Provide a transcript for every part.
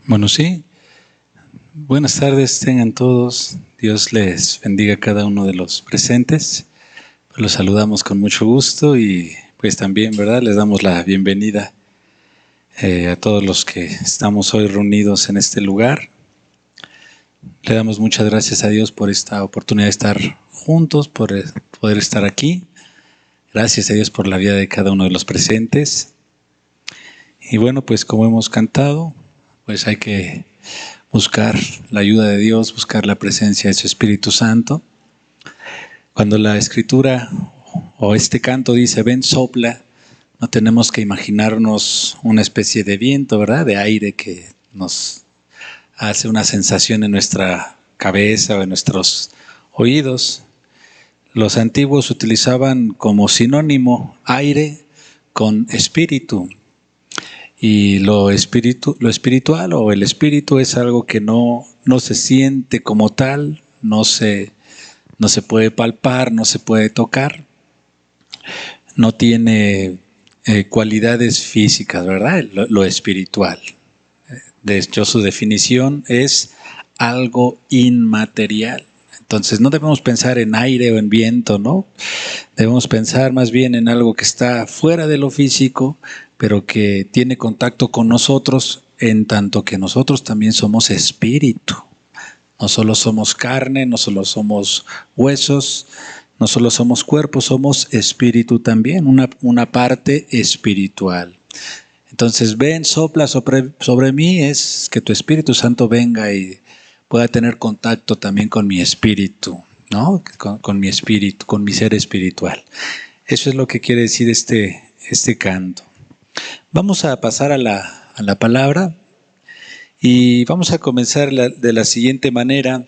Bueno, sí. Buenas tardes, tengan todos. Dios les bendiga a cada uno de los presentes. Los saludamos con mucho gusto y pues también, ¿verdad? Les damos la bienvenida a todos los que estamos hoy reunidos en este lugar. Le damos muchas gracias a Dios por esta oportunidad de estar juntos, por poder estar aquí. Gracias a Dios por la vida de cada uno de los presentes. Y bueno, pues como hemos cantado, pues hay que buscar la ayuda de Dios, buscar la presencia de su Espíritu Santo. Cuando la Escritura o este canto dice, ven, sopla, no tenemos que imaginarnos una especie de viento, ¿verdad? De aire que nos hace una sensación en nuestra cabeza o en nuestros oídos. Los antiguos utilizaban como sinónimo aire con espíritu. Y lo espiritual o el espíritu es algo que no se siente como tal, no se puede palpar, no se puede tocar, no tiene cualidades físicas, ¿verdad? Lo espiritual. De hecho, su definición es algo inmaterial. Entonces, no debemos pensar en aire o en viento, ¿no? Debemos pensar más bien en algo que está fuera de lo físico, pero que tiene contacto con nosotros, en tanto que nosotros también somos espíritu. No solo somos carne, no solo somos huesos, no solo somos cuerpo, somos espíritu también, una parte espiritual. Entonces, ven, sopla sobre mí, es que tu Espíritu Santo venga y pueda tener contacto también con mi espíritu, ¿no? Con mi espíritu, con mi ser espiritual. Eso es lo que quiere decir este canto. Vamos a pasar a la palabra y vamos a comenzar de la siguiente manera.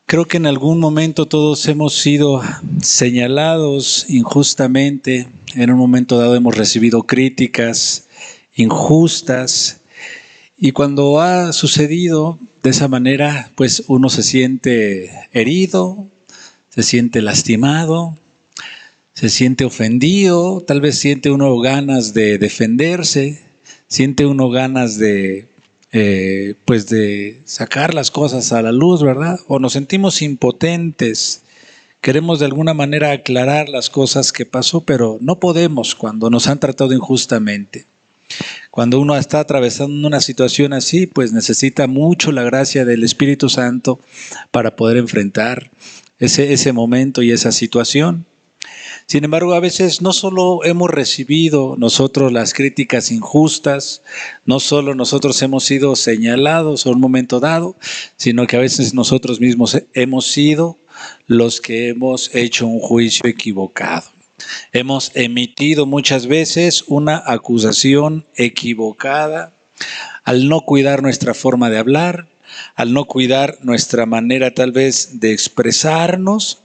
Creo que en algún momento todos hemos sido señalados injustamente, en un momento dado hemos recibido críticas injustas y cuando ha sucedido de esa manera, pues uno se siente herido, se siente lastimado, se siente ofendido, tal vez siente uno ganas de defenderse, siente uno ganas de sacar las cosas a la luz, ¿verdad? O nos sentimos impotentes, queremos de alguna manera aclarar las cosas que pasó, pero no podemos cuando nos han tratado injustamente. Cuando uno está atravesando una situación así, pues necesita mucho la gracia del Espíritu Santo para poder enfrentar ese momento y esa situación. Sin embargo, a veces no solo hemos recibido nosotros las críticas injustas, no solo nosotros hemos sido señalados a un momento dado, sino que a veces nosotros mismos hemos sido los que hemos hecho un juicio equivocado. Hemos emitido muchas veces una acusación equivocada al no cuidar nuestra forma de hablar, al no cuidar nuestra manera tal vez de expresarnos.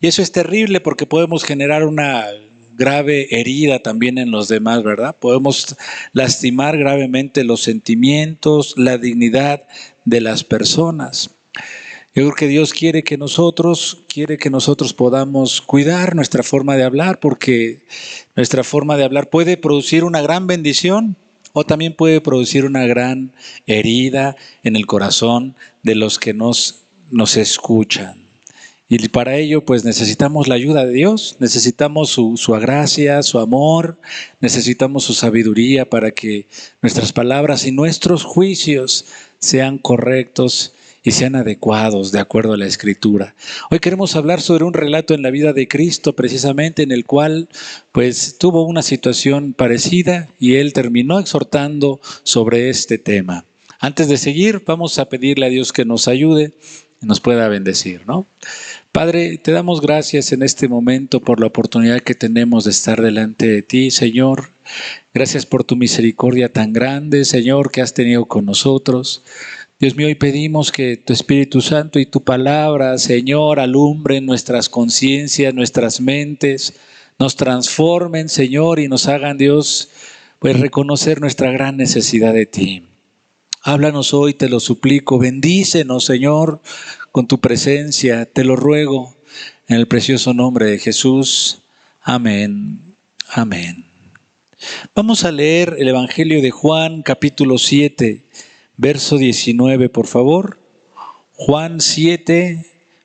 Y eso es terrible porque podemos generar una grave herida también en los demás, ¿verdad? Podemos lastimar gravemente los sentimientos, la dignidad de las personas. Yo creo que Dios quiere que nosotros podamos cuidar nuestra forma de hablar, porque nuestra forma de hablar puede producir una gran bendición o también puede producir una gran herida en el corazón de los que nos escuchan. Y para ello, pues necesitamos la ayuda de Dios, necesitamos su gracia, su amor, necesitamos su sabiduría para que nuestras palabras y nuestros juicios sean correctos y sean adecuados de acuerdo a la Escritura. Hoy queremos hablar sobre un relato en la vida de Cristo, precisamente en el cual pues tuvo una situación parecida y Él terminó exhortando sobre este tema. Antes de seguir, vamos a pedirle a Dios que nos ayude y nos pueda bendecir, ¿no? Padre, te damos gracias en este momento por la oportunidad que tenemos de estar delante de ti, Señor. Gracias por tu misericordia tan grande, Señor, que has tenido con nosotros. Dios mío, hoy pedimos que tu Espíritu Santo y tu palabra, Señor, alumbren nuestras conciencias, nuestras mentes, nos transformen, Señor, y nos hagan, Dios, pues reconocer nuestra gran necesidad de ti. Háblanos hoy, te lo suplico, bendícenos, Señor, con tu presencia, te lo ruego, en el precioso nombre de Jesús. Amén, amén. Vamos a leer el Evangelio de Juan, capítulo 7, verso 19, por favor. Juan 7,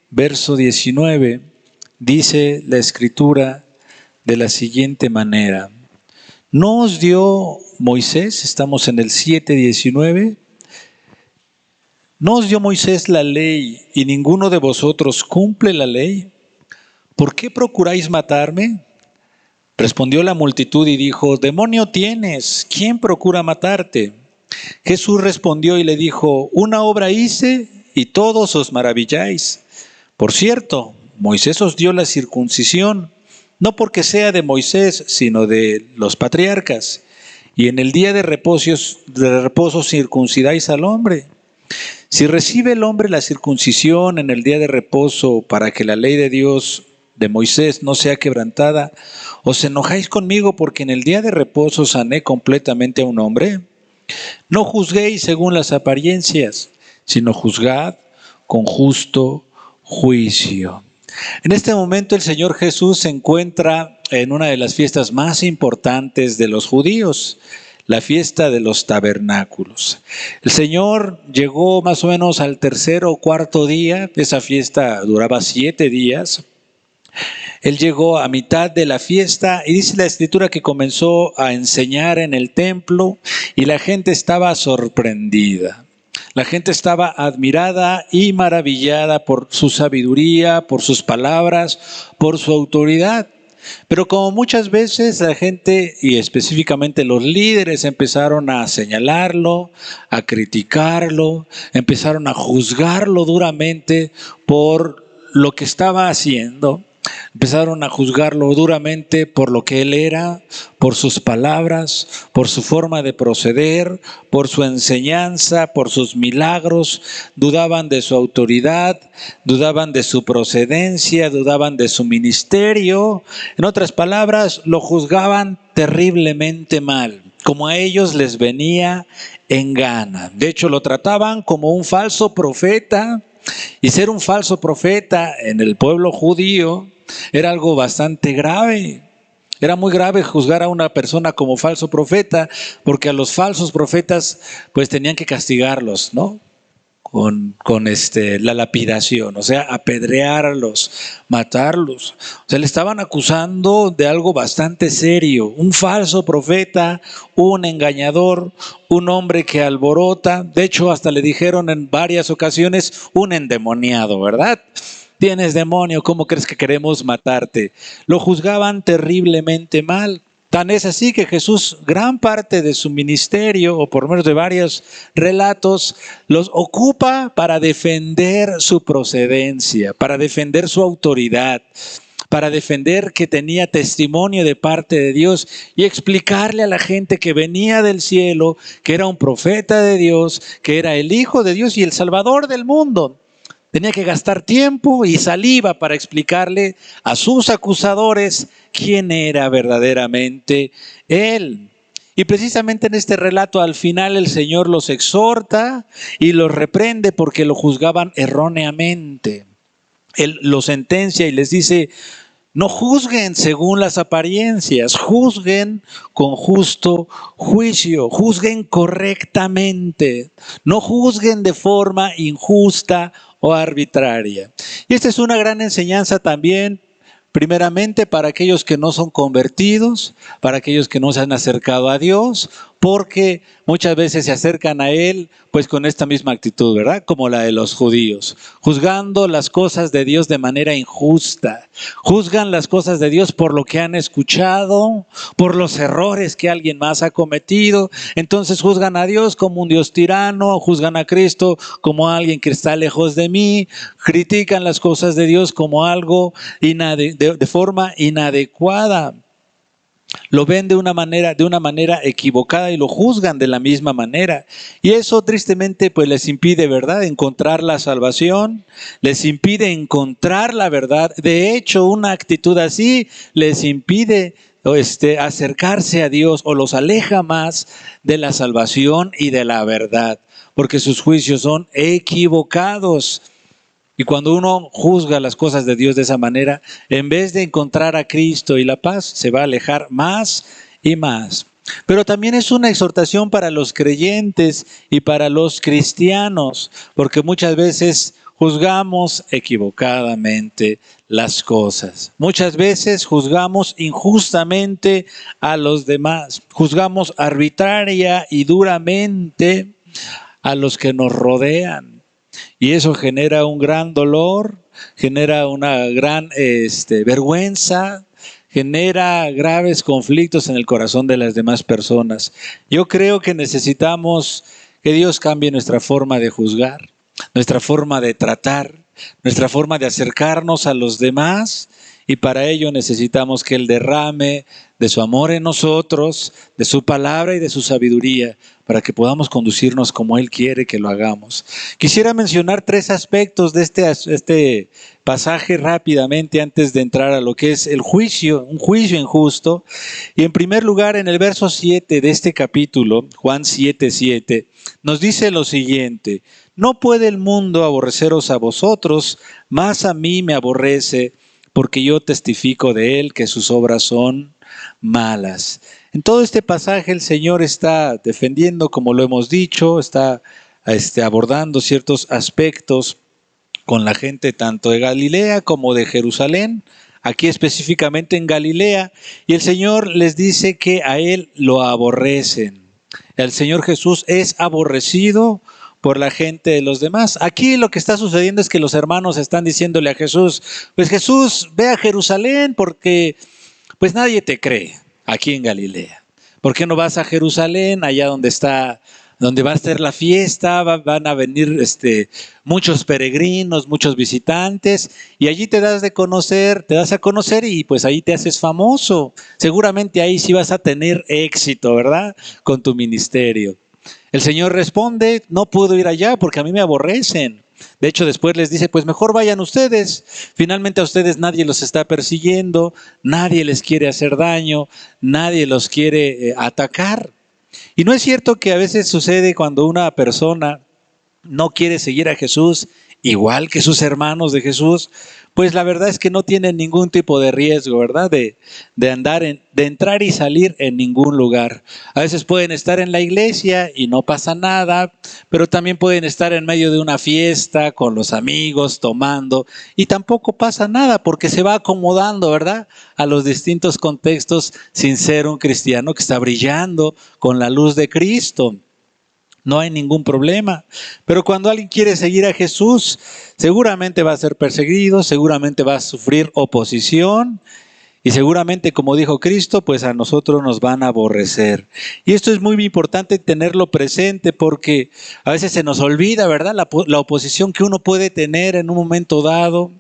verso 19, dice la Escritura de la siguiente manera. ¿No os dio Moisés, estamos en el 7:19, ¿no os dio Moisés la ley y ninguno de vosotros cumple la ley? ¿Por qué procuráis matarme? Respondió la multitud y dijo, demonio tienes, ¿quién procura matarte? Jesús respondió y le dijo, una obra hice y todos os maravilláis. Por cierto, Moisés os dio la circuncisión, no porque sea de Moisés, sino de los patriarcas. Y en el día de reposo circuncidáis al hombre. Si recibe el hombre la circuncisión en el día de reposo para que la ley de Dios de Moisés no sea quebrantada, ¿os enojáis conmigo porque en el día de reposo sané completamente a un hombre? No juzguéis según las apariencias, sino juzgad con justo juicio. En este momento el Señor Jesús se encuentra en una de las fiestas más importantes de los judíos, la fiesta de los tabernáculos. El Señor llegó más o menos al tercer o cuarto día, esa fiesta duraba 7 días. Él llegó a mitad de la fiesta y dice la Escritura que comenzó a enseñar en el templo y la gente estaba sorprendida. La gente estaba admirada y maravillada por su sabiduría, por sus palabras, por su autoridad. Pero como muchas veces la gente, y específicamente los líderes, empezaron a señalarlo, a criticarlo, empezaron a juzgarlo duramente por lo que estaba haciendo. Empezaron a juzgarlo duramente por lo que él era, por sus palabras, por su forma de proceder, por su enseñanza, por sus milagros. Dudaban de su autoridad, dudaban de su procedencia, dudaban de su ministerio. En otras palabras, lo juzgaban terriblemente mal, como a ellos les venía en gana. De hecho, lo trataban como un falso profeta. Y ser un falso profeta en el pueblo judío era algo bastante grave. Era muy grave juzgar a una persona como falso profeta, porque a los falsos profetas pues tenían que castigarlos, ¿no? Con la lapidación, o sea, apedrearlos, matarlos. O sea, le estaban acusando de algo bastante serio. Un falso profeta, un engañador, un hombre que alborota. De hecho, hasta le dijeron en varias ocasiones, un endemoniado, ¿verdad? Tienes demonio, ¿cómo crees que queremos matarte? Lo juzgaban terriblemente mal. Tan es así que Jesús, gran parte de su ministerio, o por lo menos de varios relatos, los ocupa para defender su procedencia, para defender su autoridad, para defender que tenía testimonio de parte de Dios y explicarle a la gente que venía del cielo, que era un profeta de Dios, que era el Hijo de Dios y el Salvador del mundo. Tenía que gastar tiempo y saliva para explicarle a sus acusadores quién era verdaderamente Él. Y precisamente en este relato al final el Señor los exhorta y los reprende porque lo juzgaban erróneamente. Él los sentencia y les dice, no juzguen según las apariencias, juzguen con justo juicio, juzguen correctamente, no juzguen de forma injusta o arbitraria. Y esta es una gran enseñanza también, primeramente para aquellos que no son convertidos, para aquellos que no se han acercado a Dios, porque muchas veces se acercan a Él pues con esta misma actitud, ¿verdad? Como la de los judíos, juzgando las cosas de Dios de manera injusta. Juzgan las cosas de Dios por lo que han escuchado, por los errores que alguien más ha cometido. Entonces juzgan a Dios como un Dios tirano, juzgan a Cristo como alguien que está lejos de mí, critican las cosas de Dios como algo de forma inadecuada. Lo ven de una manera equivocada y lo juzgan de la misma manera. Y eso tristemente pues les impide, ¿verdad?, encontrar la salvación, les impide encontrar la verdad. De hecho, una actitud así les impide acercarse a Dios o los aleja más de la salvación y de la verdad, porque sus juicios son equivocados. Y cuando uno juzga las cosas de Dios de esa manera, en vez de encontrar a Cristo y la paz, se va a alejar más y más. Pero también es una exhortación para los creyentes y para los cristianos, porque muchas veces juzgamos equivocadamente las cosas. Muchas veces juzgamos injustamente a los demás. Juzgamos arbitraria y duramente a los que nos rodean. Y eso genera un gran dolor, genera una gran vergüenza, genera graves conflictos en el corazón de las demás personas. Yo creo que necesitamos que Dios cambie nuestra forma de juzgar, nuestra forma de tratar, nuestra forma de acercarnos a los demás, y para ello necesitamos que Él derrame de su amor en nosotros, de su palabra y de su sabiduría, para que podamos conducirnos como Él quiere que lo hagamos. Quisiera mencionar 3 aspectos de este pasaje rápidamente antes de entrar a lo que es el juicio, un juicio injusto. Y en primer lugar, en el verso 7 de este capítulo, Juan 7:7, nos dice lo siguiente: no puede el mundo aborreceros a vosotros, mas a mí me aborrece, porque yo testifico de Él que sus obras son malas. En todo este pasaje el Señor está defendiendo, como lo hemos dicho, está abordando ciertos aspectos con la gente tanto de Galilea como de Jerusalén, aquí específicamente en Galilea, y el Señor les dice que a Él lo aborrecen. El Señor Jesús es aborrecido por la gente de los demás. Aquí lo que está sucediendo es que los hermanos están diciéndole a Jesús: pues Jesús, ve a Jerusalén porque pues nadie te cree aquí en Galilea. ¿Por qué no vas a Jerusalén, allá donde va a ser la fiesta? Van a venir muchos peregrinos, muchos visitantes, y allí te das a conocer y pues ahí te haces famoso. Seguramente ahí sí vas a tener éxito, ¿verdad?, con tu ministerio. El Señor responde: no puedo ir allá porque a mí me aborrecen. De hecho, después les dice: pues mejor vayan ustedes. Finalmente a ustedes nadie los está persiguiendo, nadie les quiere hacer daño, nadie los quiere atacar. Y no es cierto que a veces sucede cuando una persona no quiere seguir a Jesús, igual que sus hermanos de Jesús, pues la verdad es que no tienen ningún tipo de riesgo, ¿verdad?, de entrar y salir en ningún lugar. A veces pueden estar en la iglesia y no pasa nada, pero también pueden estar en medio de una fiesta con los amigos tomando y tampoco pasa nada, porque se va acomodando, ¿verdad?, a los distintos contextos sin ser un cristiano que está brillando con la luz de Cristo. No hay ningún problema. Pero cuando alguien quiere seguir a Jesús, seguramente va a ser perseguido, seguramente va a sufrir oposición y seguramente, como dijo Cristo, pues a nosotros nos van a aborrecer. Y esto es muy importante tenerlo presente, porque a veces se nos olvida, ¿verdad?, la oposición que uno puede tener en un momento dado,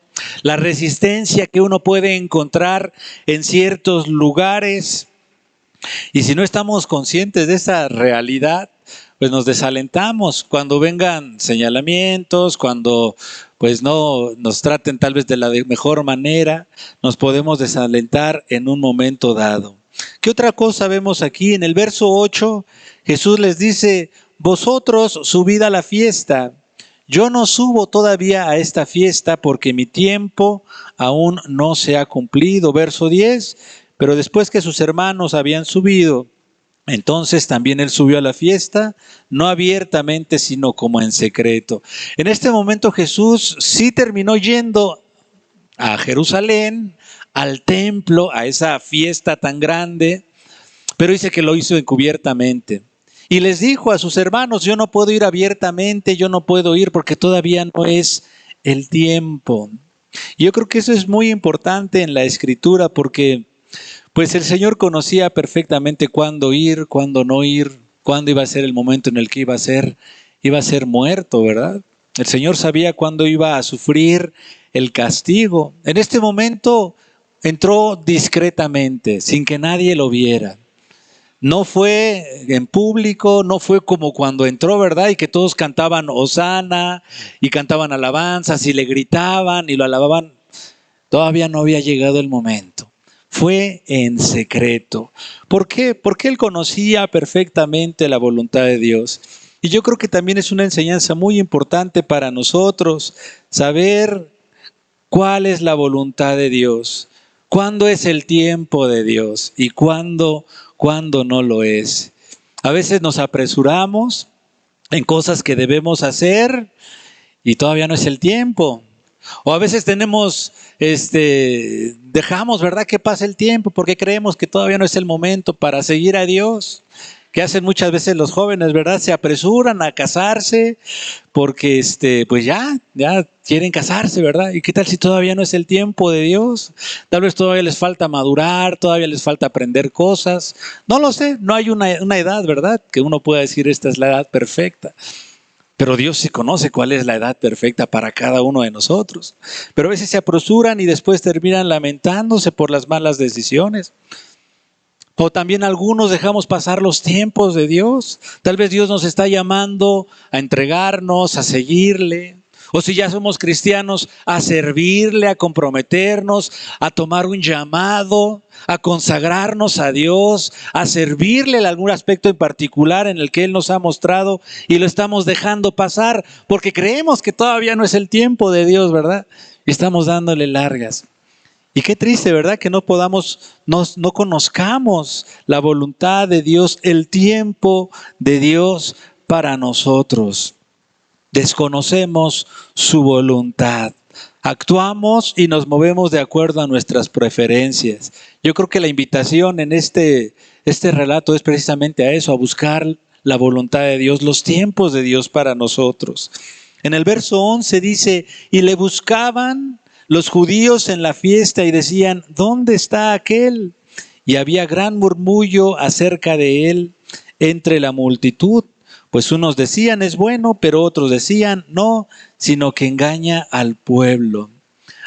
la resistencia que uno puede encontrar en ciertos lugares. Y si no estamos conscientes de esa realidad, pues nos desalentamos cuando vengan señalamientos, cuando pues no nos traten tal vez de la mejor manera, nos podemos desalentar en un momento dado. ¿Qué otra cosa vemos aquí? En el verso 8, Jesús les dice: vosotros subid a la fiesta. Yo no subo todavía a esta fiesta porque mi tiempo aún no se ha cumplido. Verso 10, pero después que sus hermanos habían subido, entonces también Él subió a la fiesta, no abiertamente, sino como en secreto. En este momento Jesús sí terminó yendo a Jerusalén, al templo, a esa fiesta tan grande, pero dice que lo hizo encubiertamente. Y les dijo a sus hermanos, yo no puedo ir abiertamente, yo no puedo ir porque todavía no es el tiempo. Y yo creo que eso es muy importante en la Escritura porque pues el Señor conocía perfectamente cuándo ir, cuándo no ir, cuándo iba a ser el momento en el que iba a ser muerto, ¿verdad? El Señor sabía cuándo iba a sufrir el castigo. En este momento entró discretamente, sin que nadie lo viera. No fue en público, no fue como cuando entró, ¿verdad? Y que todos cantaban Hosana y cantaban alabanzas y le gritaban y lo alababan. Todavía no había llegado el momento. Fue en secreto. ¿Por qué? Porque él conocía perfectamente la voluntad de Dios. Y yo creo que también es una enseñanza muy importante para nosotros saber cuál es la voluntad de Dios, cuándo es el tiempo de Dios y cuándo no lo es. A veces nos apresuramos en cosas que debemos hacer y todavía no es el tiempo. O a veces dejamos, ¿verdad?, que pase el tiempo porque creemos que todavía no es el momento para seguir a Dios. Que hacen muchas veces los jóvenes, ¿verdad? Se apresuran a casarse porque pues ya quieren casarse, ¿verdad? ¿Y qué tal si todavía no es el tiempo de Dios? Tal vez todavía les falta madurar, todavía les falta aprender cosas. No lo sé, no hay una edad, ¿verdad?, que uno pueda decir esta es la edad perfecta. Pero Dios sí conoce cuál es la edad perfecta para cada uno de nosotros. Pero a veces se apresuran y después terminan lamentándose por las malas decisiones. O también algunos dejamos pasar los tiempos de Dios. Tal vez Dios nos está llamando a entregarnos, a seguirle. O si ya somos cristianos, a servirle, a comprometernos, a tomar un llamado, a consagrarnos a Dios, a servirle en algún aspecto en particular en el que Él nos ha mostrado y lo estamos dejando pasar porque creemos que todavía no es el tiempo de Dios, ¿verdad? Y estamos dándole largas. Y qué triste, ¿verdad?, que no conozcamos la voluntad de Dios, el tiempo de Dios para nosotros. Desconocemos su voluntad. Actuamos y nos movemos de acuerdo a nuestras preferencias. Yo creo que la invitación en este relato es precisamente a eso, a buscar la voluntad de Dios, los tiempos de Dios para nosotros. En el verso 11 dice, y le buscaban los judíos en la fiesta y decían, ¿dónde está aquel? Y había gran murmullo acerca de él entre la multitud, pues unos decían es bueno, pero otros decían no, sino que engaña al pueblo.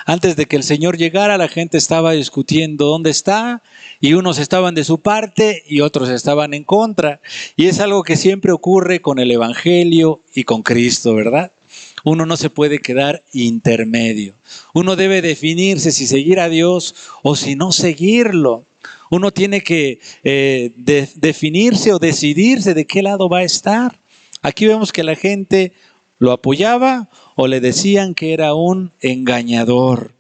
Antes de que el Señor llegara, la gente estaba discutiendo dónde está, y unos estaban de su parte y otros estaban en contra. Y es algo que siempre ocurre con el Evangelio y con Cristo, ¿verdad? Uno no se puede quedar intermedio. Uno debe definirse si seguir a Dios o si no seguirlo. Uno tiene que definirse o decidirse de qué lado va a estar. Aquí vemos que la gente lo apoyaba o le decían que era un engañador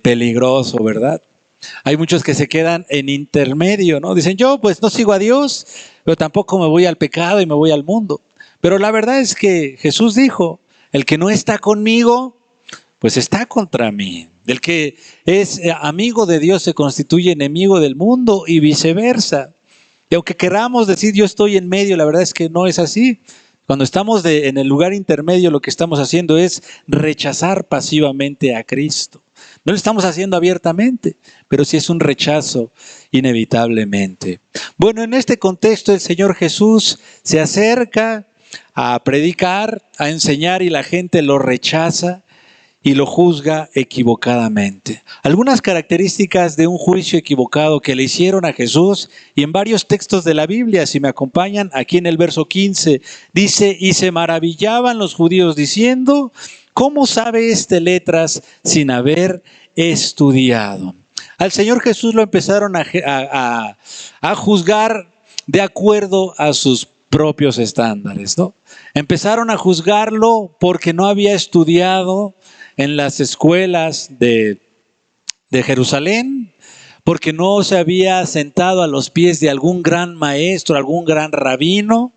peligroso, ¿verdad? Hay muchos que se quedan en intermedio, ¿no? Dicen, yo pues no sigo a Dios, pero tampoco me voy al pecado y me voy al mundo. Pero la verdad es que Jesús dijo, el que no está conmigo, pues está contra mí. El que es amigo de Dios se constituye enemigo del mundo y viceversa. Y aunque queramos decir yo estoy en medio, la verdad es que no es así. Cuando estamos en el lugar intermedio, lo que estamos haciendo es rechazar pasivamente a Cristo. No lo estamos haciendo abiertamente, pero sí es un rechazo inevitablemente. Bueno, en este contexto el Señor Jesús se acerca a predicar, a enseñar y la gente lo rechaza y lo juzga equivocadamente. Algunas características de un juicio equivocado que le hicieron a Jesús y en varios textos de la Biblia, si me acompañan, aquí en el verso 15, dice, y se maravillaban los judíos diciendo, ¿cómo sabe este letras sin haber estudiado? Al Señor Jesús lo empezaron a juzgar de acuerdo a sus propios estándares, ¿no? Empezaron a juzgarlo porque no había estudiado en las escuelas de Jerusalén, porque no se había sentado a los pies de algún gran maestro, algún gran rabino.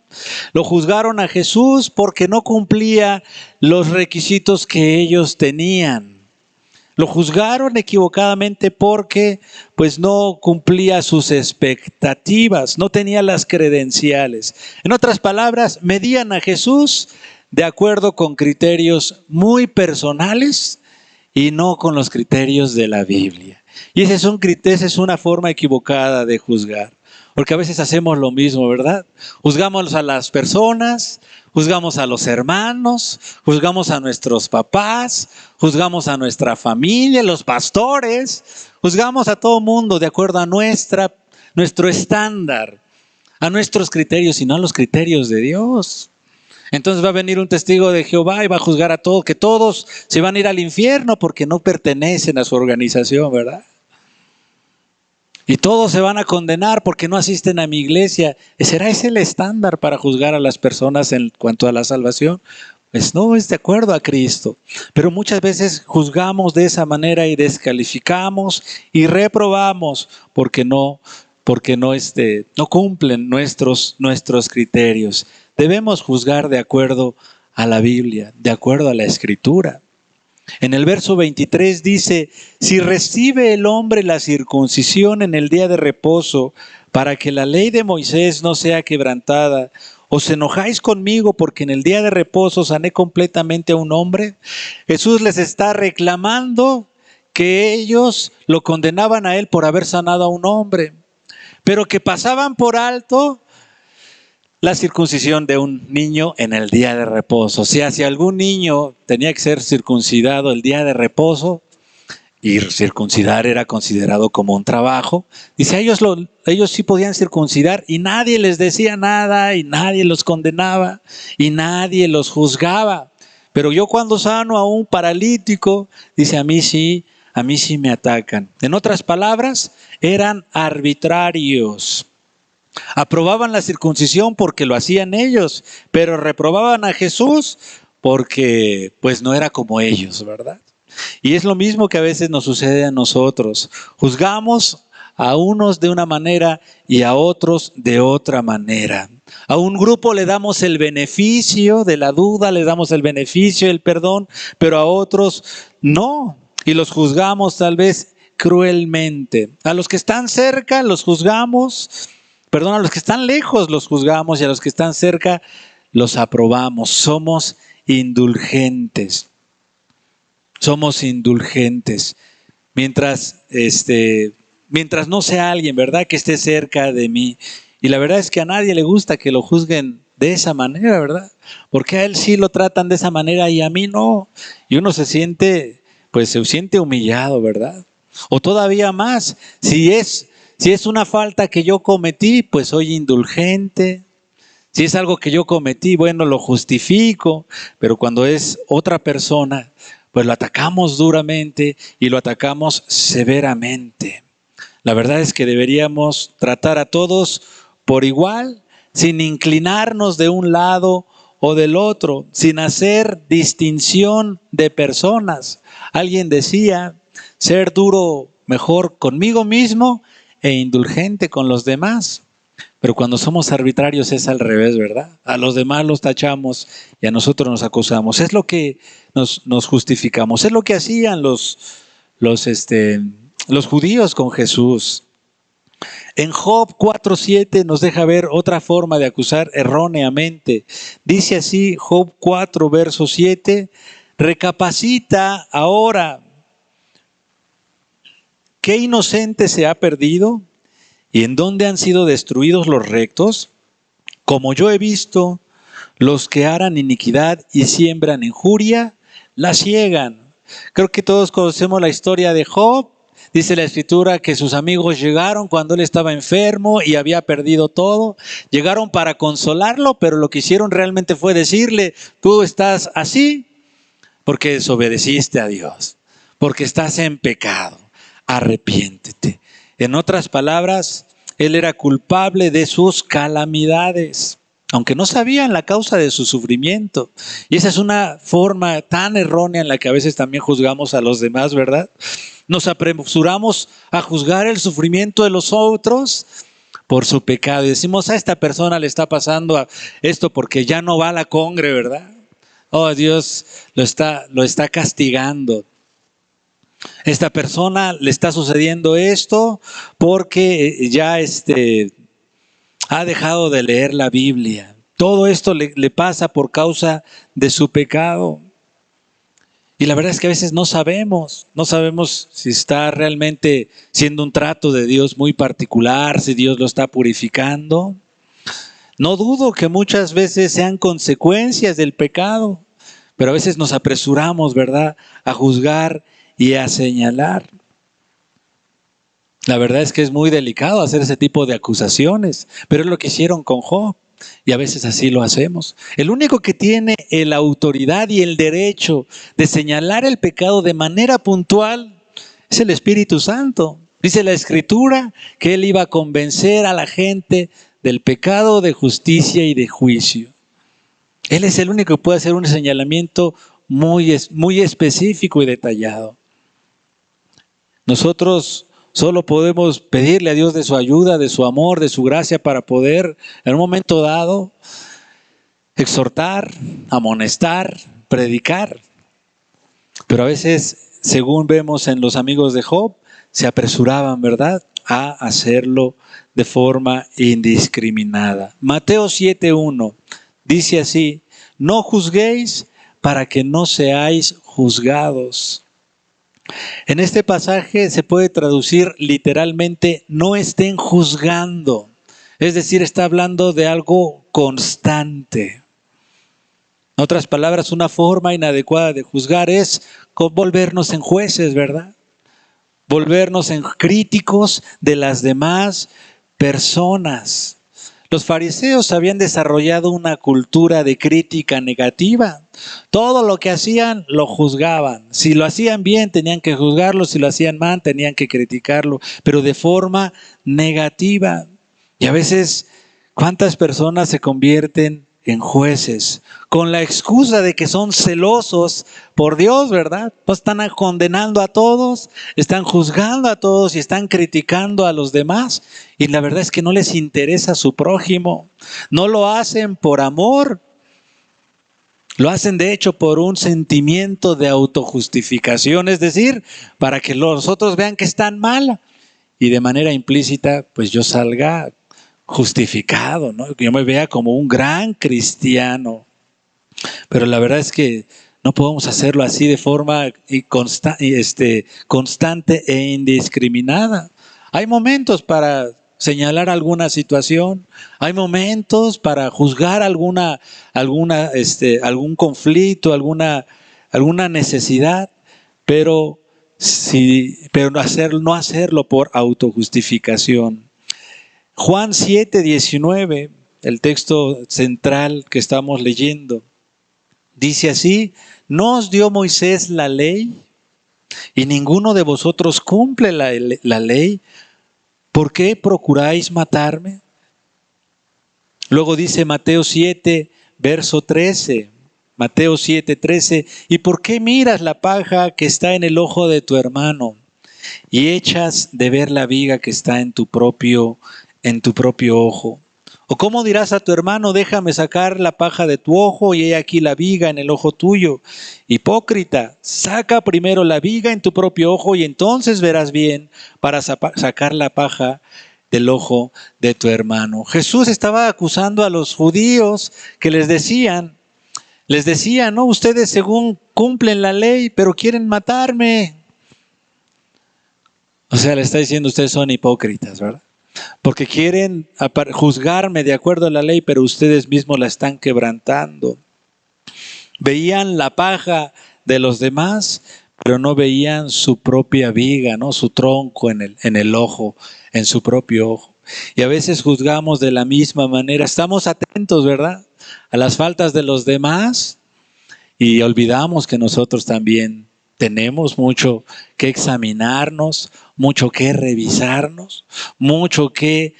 Lo juzgaron a Jesús porque no cumplía los requisitos que ellos tenían. Lo juzgaron equivocadamente porque pues no cumplía sus expectativas, no tenía las credenciales. En otras palabras, medían a Jesús de acuerdo con criterios muy personales y no con los criterios de la Biblia. Y esa es una forma equivocada de juzgar. Porque a veces hacemos lo mismo, ¿verdad? Juzgamos a las personas, juzgamos a los hermanos, juzgamos a nuestros papás, juzgamos a nuestra familia, los pastores, juzgamos a todo mundo de acuerdo a nuestro estándar, a nuestros criterios y no a los criterios de Dios. Entonces va a venir un testigo de Jehová y va a juzgar a todos, que todos se van a ir al infierno porque no pertenecen a su organización, ¿verdad? Y todos se van a condenar porque no asisten a mi iglesia. ¿Será ese el estándar para juzgar a las personas en cuanto a la salvación? Pues no es de acuerdo a Cristo. Pero muchas veces juzgamos de esa manera y descalificamos y reprobamos porque no cumplen nuestros criterios. Debemos juzgar de acuerdo a la Biblia, de acuerdo a la Escritura. En el verso 23 dice, si recibe el hombre la circuncisión en el día de reposo, para que la ley de Moisés no sea quebrantada, ¿os enojáis conmigo porque en el día de reposo sané completamente a un hombre? Jesús les está reclamando que ellos lo condenaban a él por haber sanado a un hombre, pero que pasaban por alto la circuncisión de un niño en el día de reposo. O sea, si algún niño tenía que ser circuncidado el día de reposo, y circuncidar era considerado como un trabajo, dice, ellos sí podían circuncidar y nadie les decía nada y nadie los condenaba y nadie los juzgaba. Pero yo cuando sano a un paralítico, dice, a mí sí me atacan. En otras palabras, eran arbitrarios. Aprobaban la circuncisión porque lo hacían ellos, pero reprobaban a Jesús porque pues no era como ellos, ¿verdad? Y es lo mismo que a veces nos sucede a nosotros. Juzgamos a unos de una manera y a otros de otra manera. A un grupo le damos el beneficio de la duda, le damos el beneficio del perdón, pero a otros no. Y los juzgamos tal vez cruelmente. A los que están cerca los juzgamos. A los que están lejos los juzgamos y a los que están cerca los aprobamos. Somos indulgentes. Somos indulgentes. Mientras no sea alguien, ¿verdad?, que esté cerca de mí. Y la verdad es que a nadie le gusta que lo juzguen de esa manera, ¿verdad? Porque a él sí lo tratan de esa manera y a mí no. Y uno se siente humillado, ¿verdad? O todavía más, si es una falta que yo cometí, pues soy indulgente. Si es algo que yo cometí, bueno, lo justifico. Pero cuando es otra persona, pues lo atacamos duramente y lo atacamos severamente. La verdad es que deberíamos tratar a todos por igual, sin inclinarnos de un lado o del otro, sin hacer distinción de personas. Alguien decía, ser duro mejor conmigo mismo e indulgente con los demás. Pero cuando somos arbitrarios es al revés, ¿verdad? A los demás los tachamos y a nosotros nos acusamos. Es lo que nos justificamos. Es lo que hacían los judíos con Jesús. En Job 4:7 nos deja ver otra forma de acusar erróneamente. Dice así, Job 4, verso 7, recapacita ahora. ¿Qué inocente se ha perdido? ¿Y en dónde han sido destruidos los rectos? Como yo he visto, los que harán iniquidad y siembran injuria, la ciegan. Creo que todos conocemos la historia de Job. Dice la Escritura que sus amigos llegaron cuando él estaba enfermo y había perdido todo. Llegaron para consolarlo, pero lo que hicieron realmente fue decirle, tú estás así porque desobedeciste a Dios, porque estás en pecado, arrepiéntete. En otras palabras, él era culpable de sus calamidades, aunque no sabían la causa de su sufrimiento. Y esa es una forma tan errónea en la que a veces también juzgamos a los demás, ¿verdad? Nos apresuramos a juzgar el sufrimiento de los otros por su pecado. Y decimos, a esta persona le está pasando esto porque ya no va a la congre, ¿verdad? Oh, Dios lo está castigando. Esta persona le está sucediendo esto porque ya ha dejado de leer la Biblia. Todo esto le pasa por causa de su pecado. Y la verdad es que a veces no sabemos si está realmente siendo un trato de Dios muy particular, si Dios lo está purificando. No dudo que muchas veces sean consecuencias del pecado, pero a veces nos apresuramos, ¿verdad?, a juzgar y a señalar. La verdad es que es muy delicado hacer ese tipo de acusaciones, pero es lo que hicieron con Job. Y a veces así lo hacemos. El único que tiene la autoridad y el derecho de señalar el pecado de manera puntual es el Espíritu Santo. Dice la Escritura que Él iba a convencer a la gente del pecado, de justicia y de juicio. Él es el único que puede hacer un señalamiento muy específico y detallado. Nosotros solo podemos pedirle a Dios de su ayuda, de su amor, de su gracia para poder en un momento dado exhortar, amonestar, predicar. Pero a veces, según vemos en los amigos de Job, se apresuraban, ¿verdad?, a hacerlo de forma indiscriminada. Mateo 7:1 dice así: no juzguéis para que no seáis juzgados. En este pasaje se puede traducir literalmente: no estén juzgando. Es decir, está hablando de algo constante. En otras palabras, una forma inadecuada de juzgar es volvernos en jueces, ¿verdad? Volvernos en críticos de las demás personas. Los fariseos habían desarrollado una cultura de crítica negativa. Todo lo que hacían lo juzgaban. Si lo hacían bien tenían que juzgarlo, si lo hacían mal tenían que criticarlo, pero de forma negativa. Y a veces, ¿cuántas personas se convierten en jueces con la excusa de que son celosos por Dios, ¿verdad? Pues están condenando a todos, están juzgando a todos y están criticando a los demás, y la verdad es que no les interesa su prójimo. No lo hacen por amor, lo hacen de hecho por un sentimiento de autojustificación, es decir, para que los otros vean que están mal y de manera implícita pues yo salga justificado, ¿no? Que yo me vea como un gran cristiano. Pero la verdad es que no podemos hacerlo así de forma constante e indiscriminada. Hay momentos para señalar alguna situación, hay momentos para juzgar algún conflicto, alguna necesidad, pero no hacerlo por autojustificación. Juan 7:19, el texto central que estamos leyendo, dice así: ¿no os dio Moisés la ley y ninguno de vosotros cumple la ley? ¿Por qué procuráis matarme? Luego dice Mateo 7, verso 13. Mateo 7:13, ¿y por qué miras la paja que está en el ojo de tu hermano y echas de ver la viga que está en tu propio ojo? ¿O cómo dirás a tu hermano: déjame sacar la paja de tu ojo y he aquí la viga en el ojo tuyo? Hipócrita, saca primero la viga en tu propio ojo y entonces verás bien para sacar la paja del ojo de tu hermano. Jesús estaba acusando a los judíos que les decían, no, ustedes según cumplen la ley, pero quieren matarme. O sea, le está diciendo: ustedes son hipócritas, ¿verdad? Porque quieren juzgarme de acuerdo a la ley, pero ustedes mismos la están quebrantando. Veían la paja de los demás, pero no veían su propia viga, ¿no? Su tronco en el ojo, en su propio ojo. Y a veces juzgamos de la misma manera. Estamos atentos, ¿verdad?, a las faltas de los demás y olvidamos que nosotros también tenemos mucho que examinarnos, mucho que revisarnos, mucho que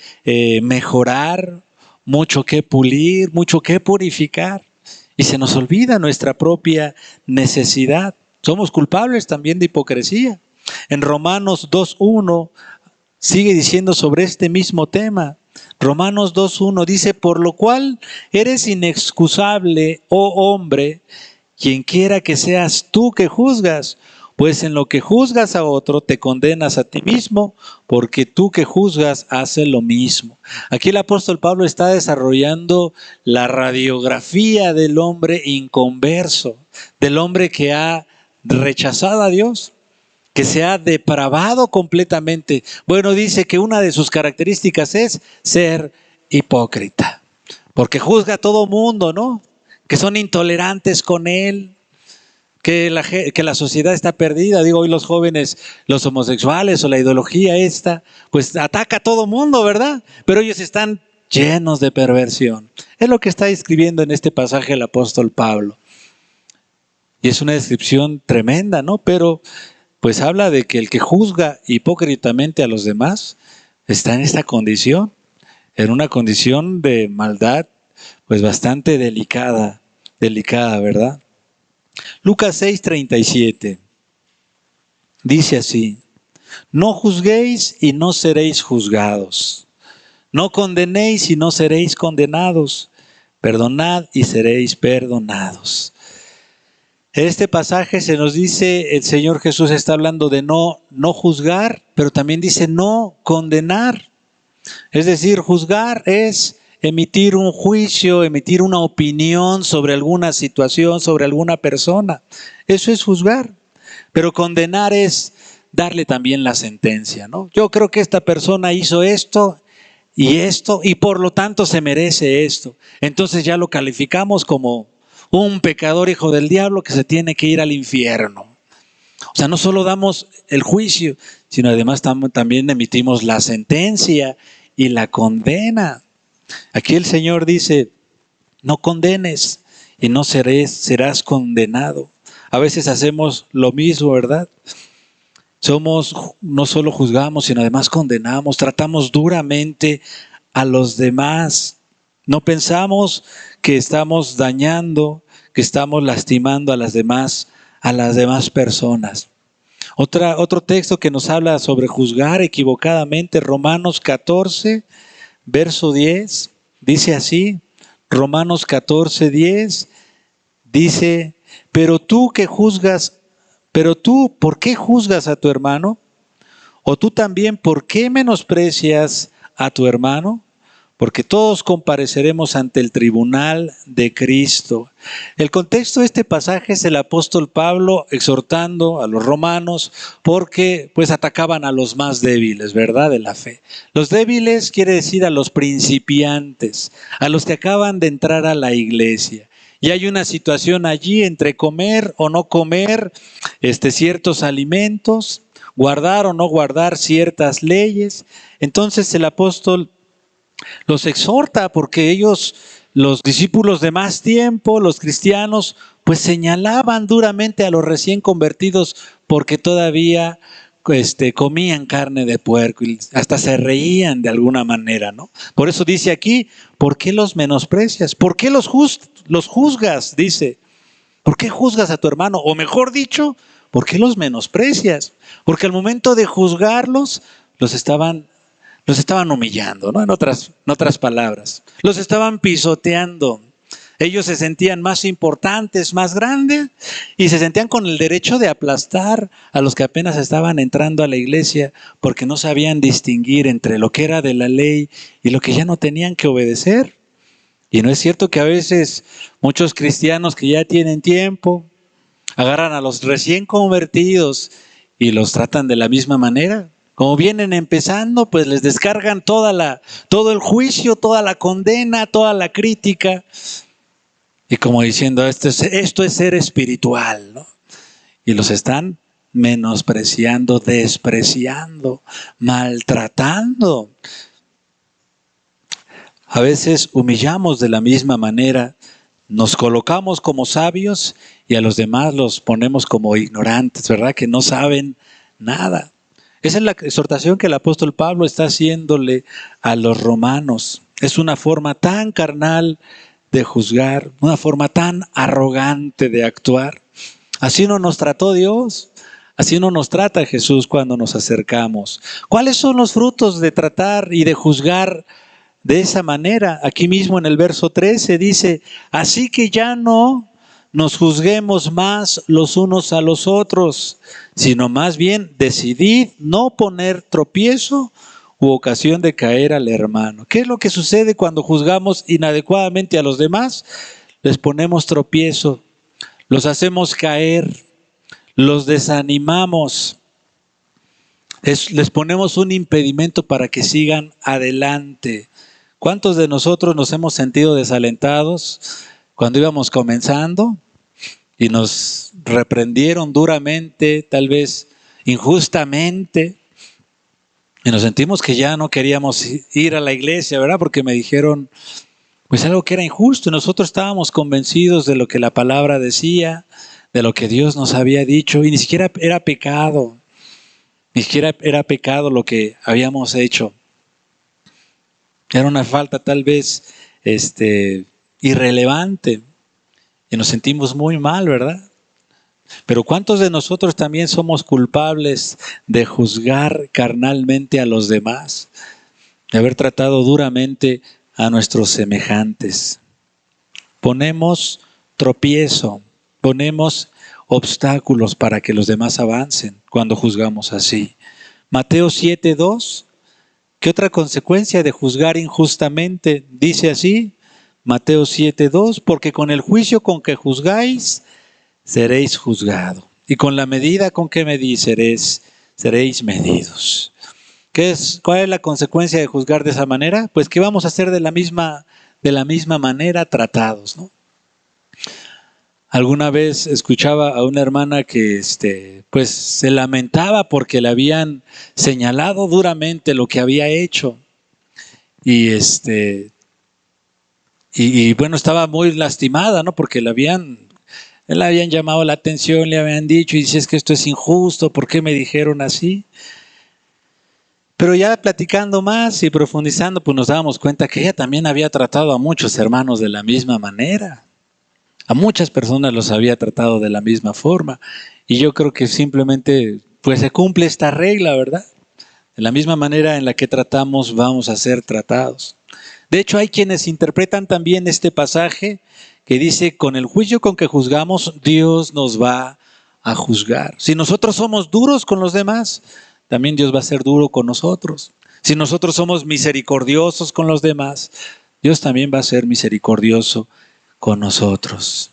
mejorar, mucho que pulir, mucho que purificar. Y se nos olvida nuestra propia necesidad. Somos culpables también de hipocresía. En Romanos 2:1 sigue diciendo sobre este mismo tema. Romanos 2:1 dice: por lo cual eres inexcusable, oh hombre, quien quiera que seas tú que juzgas, Pues en lo que juzgas a otro, te condenas a ti mismo, porque tú que juzgas haces lo mismo. Aquí el apóstol Pablo está desarrollando la radiografía del hombre inconverso, del hombre que ha rechazado a Dios, que se ha depravado completamente. Bueno, dice que una de sus características es ser hipócrita, porque juzga a todo mundo, ¿no? Que son intolerantes con él, que la sociedad está perdida. Digo, hoy los jóvenes, los homosexuales o la ideología esta, pues ataca a todo mundo, ¿verdad? Pero ellos están llenos de perversión. Es lo que está escribiendo en este pasaje el apóstol Pablo. Y es una descripción tremenda, ¿no? Pero pues habla de que el que juzga hipócritamente a los demás está en esta condición, en una condición de maldad, pues bastante delicada, ¿verdad? Lucas 6:37 dice así: no juzguéis y no seréis juzgados, no condenéis y no seréis condenados, perdonad y seréis perdonados. En este pasaje se nos dice, el Señor Jesús está hablando de no juzgar, pero también dice no condenar. Es decir, juzgar es emitir un juicio, emitir una opinión sobre alguna situación, sobre alguna persona. Eso es juzgar. Pero condenar es darle también la sentencia, ¿no? Yo creo que esta persona hizo esto y por lo tanto se merece esto. Entonces ya lo calificamos como un pecador hijo del diablo que se tiene que ir al infierno. O sea, no solo damos el juicio, sino además también emitimos la sentencia y la condena. Aquí el Señor dice, no condenes y no serás condenado. A veces hacemos lo mismo, ¿verdad? No solo juzgamos, sino además condenamos, tratamos duramente a los demás. No pensamos que estamos dañando, que estamos lastimando a las demás personas. Otro texto que nos habla sobre juzgar equivocadamente, Romanos 14, verso 10, dice así, Romanos 14, 10, dice, pero tú, ¿por qué juzgas a tu hermano? ¿O tú también, por qué menosprecias a tu hermano? Porque todos compareceremos ante el tribunal de Cristo. El contexto de este pasaje es el apóstol Pablo exhortando a los romanos porque pues atacaban a los más débiles, ¿verdad? De la fe. Los débiles quiere decir a los principiantes, a los que acaban de entrar a la iglesia. Y hay una situación allí entre comer o no comer ciertos alimentos, guardar o no guardar ciertas leyes. Entonces el apóstol los exhorta porque ellos, los discípulos de más tiempo, los cristianos, pues señalaban duramente a los recién convertidos porque todavía comían carne de puerco y hasta se reían de alguna manera, ¿no? Por eso dice aquí, ¿por qué los menosprecias? ¿Por qué los juzgas? Dice, ¿por qué juzgas a tu hermano? O mejor dicho, ¿por qué los menosprecias? Porque al momento de juzgarlos, los estaban humillando, ¿no? En otras palabras, los estaban pisoteando. Ellos se sentían más importantes, más grandes, y se sentían con el derecho de aplastar a los que apenas estaban entrando a la iglesia porque no sabían distinguir entre lo que era de la ley y lo que ya no tenían que obedecer. Y no es cierto que a veces muchos cristianos que ya tienen tiempo agarran a los recién convertidos y los tratan de la misma manera. Como vienen empezando, pues les descargan todo el juicio, toda la condena, toda la crítica. Y como diciendo, esto es ser espiritual, ¿no? Y los están menospreciando, despreciando, maltratando. A veces humillamos de la misma manera, nos colocamos como sabios y a los demás los ponemos como ignorantes, ¿verdad? Que no saben nada. Esa es la exhortación que el apóstol Pablo está haciéndole a los romanos. Es una forma tan carnal de juzgar, una forma tan arrogante de actuar. Así no nos trató Dios, así no nos trata Jesús cuando nos acercamos. ¿Cuáles son los frutos de tratar y de juzgar de esa manera? Aquí mismo en el verso 13 dice, así que ya no nos juzguemos más los unos a los otros, sino más bien decidid no poner tropiezo u ocasión de caer al hermano. ¿Qué es lo que sucede cuando juzgamos inadecuadamente a los demás? Les ponemos tropiezo, los hacemos caer, los desanimamos, les ponemos un impedimento para que sigan adelante. ¿Cuántos de nosotros nos hemos sentido desalentados cuando íbamos comenzando y nos reprendieron duramente, tal vez injustamente, y nos sentimos que ya no queríamos ir a la iglesia, ¿verdad? Porque me dijeron pues algo que era injusto y nosotros estábamos convencidos de lo que la palabra decía, de lo que Dios nos había dicho, y ni siquiera era pecado, ni siquiera era pecado lo que habíamos hecho. Era una falta tal vez irrelevante y nos sentimos muy mal, ¿verdad? Pero ¿cuántos de nosotros también somos culpables de juzgar carnalmente a los demás? De haber tratado duramente a nuestros semejantes. Ponemos tropiezo, ponemos obstáculos para que los demás avancen cuando juzgamos así. Mateo 7:2. ¿Qué otra consecuencia de juzgar injustamente? Dice así, Mateo 7:2, porque con el juicio con que juzgáis, seréis juzgados. Y con la medida con que medís, seréis medidos. ¿Cuál es la consecuencia de juzgar de esa manera? Pues que vamos a ser de la misma manera tratados, ¿no? Alguna vez escuchaba a una hermana que pues se lamentaba porque le habían señalado duramente lo que había hecho. Y bueno, estaba muy lastimada, ¿no? Porque le habían llamado la atención, le habían dicho, y dice, es que esto es injusto, ¿por qué me dijeron así? Pero ya platicando más y profundizando, pues nos dábamos cuenta que ella también había tratado a muchos hermanos de la misma manera. A muchas personas los había tratado de la misma forma. Y yo creo que simplemente pues se cumple esta regla, ¿verdad? De la misma manera en la que tratamos, vamos a ser tratados. De hecho, hay quienes interpretan también este pasaje que dice, con el juicio con que juzgamos, Dios nos va a juzgar. Si nosotros somos duros con los demás, también Dios va a ser duro con nosotros. Si nosotros somos misericordiosos con los demás, Dios también va a ser misericordioso con nosotros.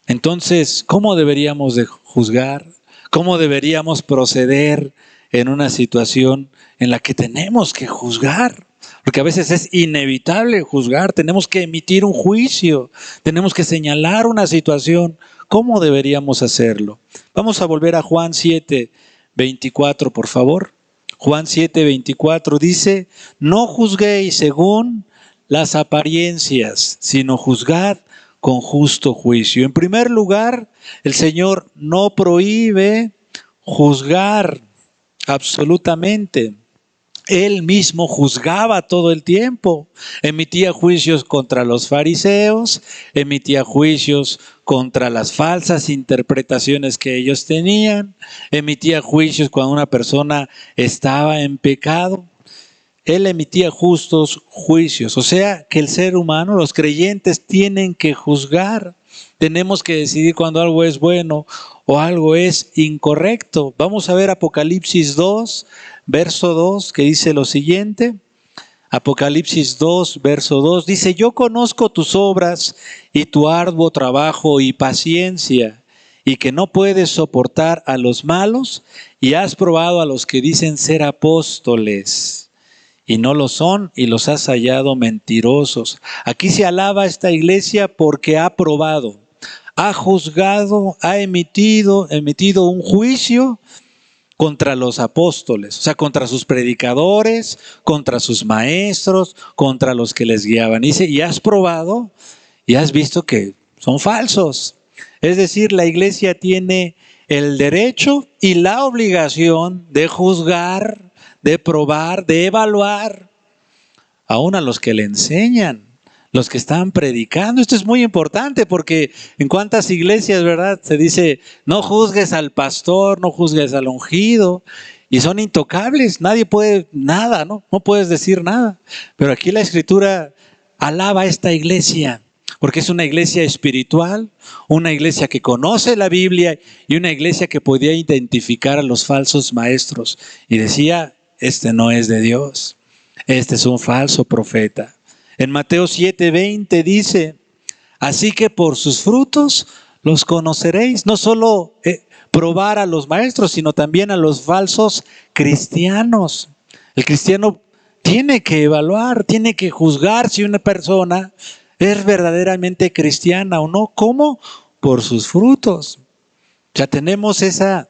Entonces, ¿cómo deberíamos de juzgar? ¿Cómo deberíamos proceder en una situación en la que tenemos que juzgar? Porque a veces es inevitable juzgar, tenemos que emitir un juicio, tenemos que señalar una situación. ¿Cómo deberíamos hacerlo? Vamos a volver a Juan 7:24, por favor. Juan 7:24 dice, no juzguéis según las apariencias, sino juzgad con justo juicio. En primer lugar, el Señor no prohíbe juzgar absolutamente. Él mismo juzgaba todo el tiempo, emitía juicios contra los fariseos, emitía juicios contra las falsas interpretaciones que ellos tenían, emitía juicios cuando una persona estaba en pecado. Él emitía justos juicios, o sea que el ser humano, los creyentes tienen que juzgar. Tenemos que decidir cuando algo es bueno o algo es incorrecto. Vamos a ver Apocalipsis 2, verso 2, que dice lo siguiente. Apocalipsis 2, verso 2, dice, yo conozco tus obras y tu arduo trabajo y paciencia, y que no puedes soportar a los malos, y has probado a los que dicen ser apóstoles, y no lo son, y los has hallado mentirosos. Aquí se alaba a esta iglesia porque ha probado, ha juzgado, ha emitido un juicio contra los apóstoles, o sea, contra sus predicadores, contra sus maestros, contra los que les guiaban. Dice, y has probado y has visto que son falsos. Es decir, la iglesia tiene el derecho y la obligación de juzgar, de probar, de evaluar, aún a los que le enseñan, los que están predicando. Esto es muy importante porque en cuántas iglesias, ¿verdad? Se dice, no juzgues al pastor, no juzgues al ungido, y son intocables, nadie puede nada, ¿no? No puedes decir nada. Pero aquí la Escritura alaba a esta iglesia porque es una iglesia espiritual, una iglesia que conoce la Biblia y una iglesia que podía identificar a los falsos maestros. Y decía, este no es de Dios, este es un falso profeta. En Mateo 7:20 dice, así que por sus frutos los conoceréis. No solo probar a los maestros, sino también a los falsos cristianos. El cristiano tiene que evaluar, tiene que juzgar si una persona es verdaderamente cristiana o no. ¿Cómo? Por sus frutos. Ya tenemos ese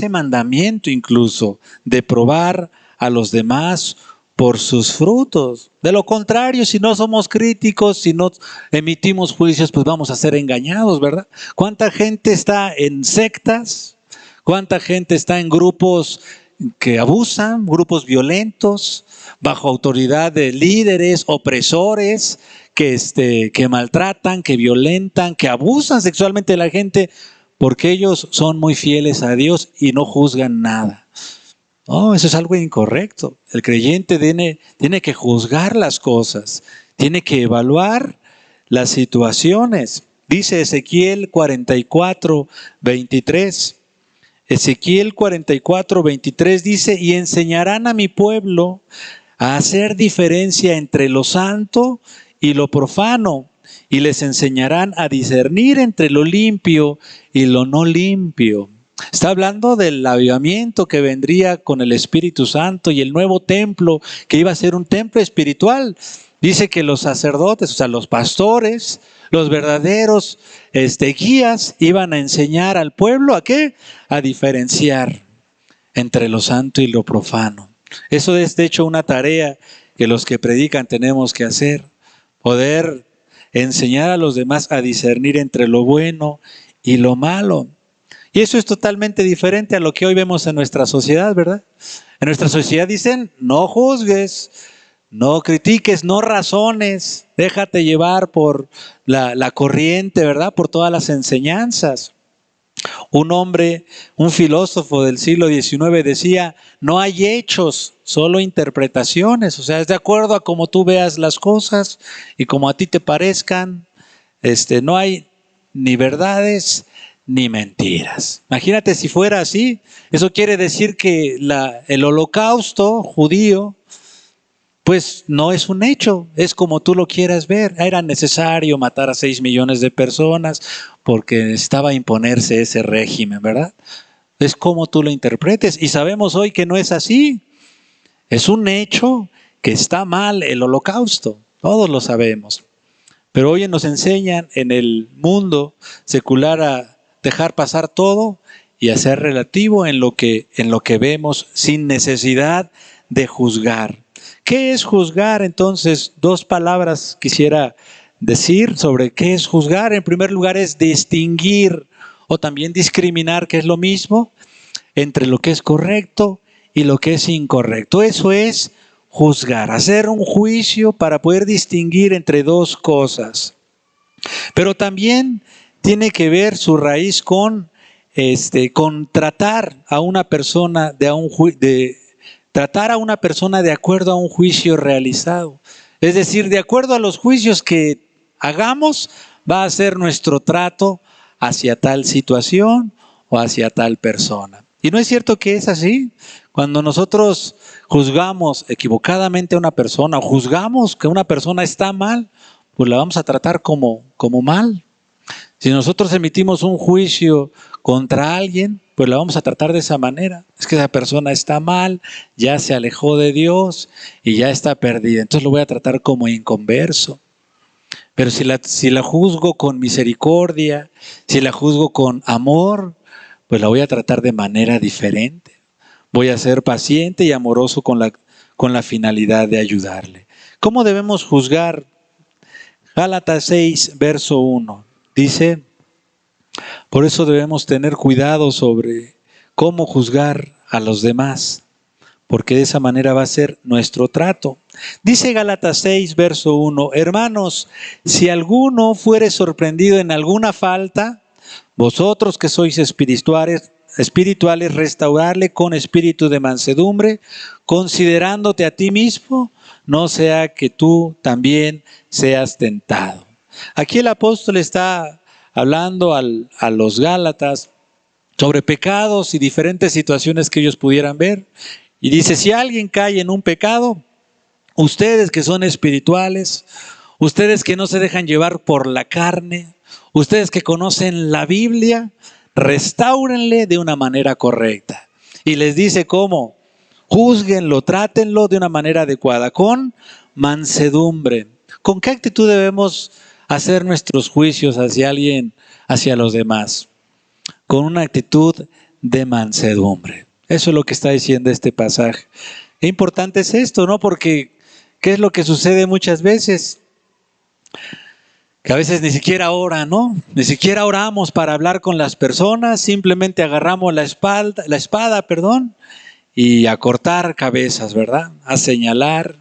mandamiento incluso de probar a los demás por sus frutos. De lo contrario, si no somos críticos, si no emitimos juicios, pues vamos a ser engañados, ¿verdad? ¿Cuánta gente está en sectas? ¿Cuánta gente está en grupos que abusan, grupos violentos, bajo autoridad de líderes, opresores, que maltratan, que violentan, que abusan sexualmente de la gente, porque ellos son muy fieles a Dios y no juzgan nada? No, eso es algo incorrecto. El creyente tiene que juzgar las cosas, tiene que evaluar las situaciones. Dice Ezequiel 44:23. Ezequiel 44:23 dice, y enseñarán a mi pueblo a hacer diferencia entre lo santo y lo profano, y les enseñarán a discernir entre lo limpio y lo no limpio. Está hablando del avivamiento que vendría con el Espíritu Santo y el nuevo templo que iba a ser un templo espiritual. Dice que los sacerdotes, o sea, los pastores, los verdaderos guías, iban a enseñar al pueblo ¿a qué? A diferenciar entre lo santo y lo profano. Eso es de hecho una tarea que los que predican tenemos que hacer, poder enseñar a los demás a discernir entre lo bueno y lo malo. Y eso es totalmente diferente a lo que hoy vemos en nuestra sociedad, ¿verdad? En nuestra sociedad dicen, no juzgues, no critiques, no razones, déjate llevar por la corriente, ¿verdad? Por todas las enseñanzas. Un hombre, un filósofo del siglo XIX decía, no hay hechos, solo interpretaciones. O sea, es de acuerdo a cómo tú veas las cosas y como a ti te parezcan. No hay ni verdades ni mentiras. Imagínate si fuera así. Eso quiere decir que el holocausto judío pues no es un hecho, es como tú lo quieras ver. Era necesario matar a 6 millones de personas porque necesitaba imponerse ese régimen, ¿verdad? Es como tú lo interpretes. Y sabemos hoy que no es así. Es un hecho que está mal el holocausto. Todos lo sabemos. Pero hoy nos enseñan en el mundo secular a dejar pasar todo y a ser relativo en lo que vemos sin necesidad de juzgar. ¿Qué es juzgar? Entonces, 2 palabras quisiera decir sobre qué es juzgar. En primer lugar es distinguir o también discriminar, que es lo mismo, entre lo que es correcto y lo que es incorrecto. Eso es juzgar, hacer un juicio para poder distinguir entre 2 cosas. Pero también tiene que ver su raíz con tratar a una persona tratar a una persona de acuerdo a un juicio realizado. Es decir, de acuerdo a los juicios que hagamos, va a ser nuestro trato hacia tal situación o hacia tal persona. Y no es cierto que es así. Cuando nosotros juzgamos equivocadamente a una persona o juzgamos que una persona está mal, pues la vamos a tratar como mal. Si nosotros emitimos un juicio contra alguien, pues la vamos a tratar de esa manera. Es que esa persona está mal, ya se alejó de Dios y ya está perdida. Entonces lo voy a tratar como inconverso. Pero si la juzgo con misericordia, si la juzgo con amor, pues la voy a tratar de manera diferente. Voy a ser paciente y amoroso con la finalidad de ayudarle. ¿Cómo debemos juzgar? Gálatas 6, verso 1. Dice, por eso debemos tener cuidado sobre cómo juzgar a los demás, porque de esa manera va a ser nuestro trato. Dice Gálatas 6, verso 1, hermanos, si alguno fuere sorprendido en alguna falta, vosotros que sois espirituales, restaurarle con espíritu de mansedumbre, considerándote a ti mismo, no sea que tú también seas tentado. Aquí el apóstol está hablando a los Gálatas sobre pecados y diferentes situaciones que ellos pudieran ver. Y dice, si alguien cae en un pecado, ustedes que son espirituales, ustedes que no se dejan llevar por la carne, ustedes que conocen la Biblia, restáurenle de una manera correcta. Y les dice cómo, júzguenlo, trátenlo de una manera adecuada, con mansedumbre. ¿Con qué actitud debemos hacer nuestros juicios hacia alguien, hacia los demás? Con una actitud de mansedumbre. Eso es lo que está diciendo este pasaje. Qué importante es esto, ¿no? Porque ¿qué es lo que sucede muchas veces? Que a veces ni siquiera oran, ¿no? Ni siquiera oramos para hablar con las personas, simplemente agarramos la espada, y a cortar cabezas, ¿verdad? A señalar.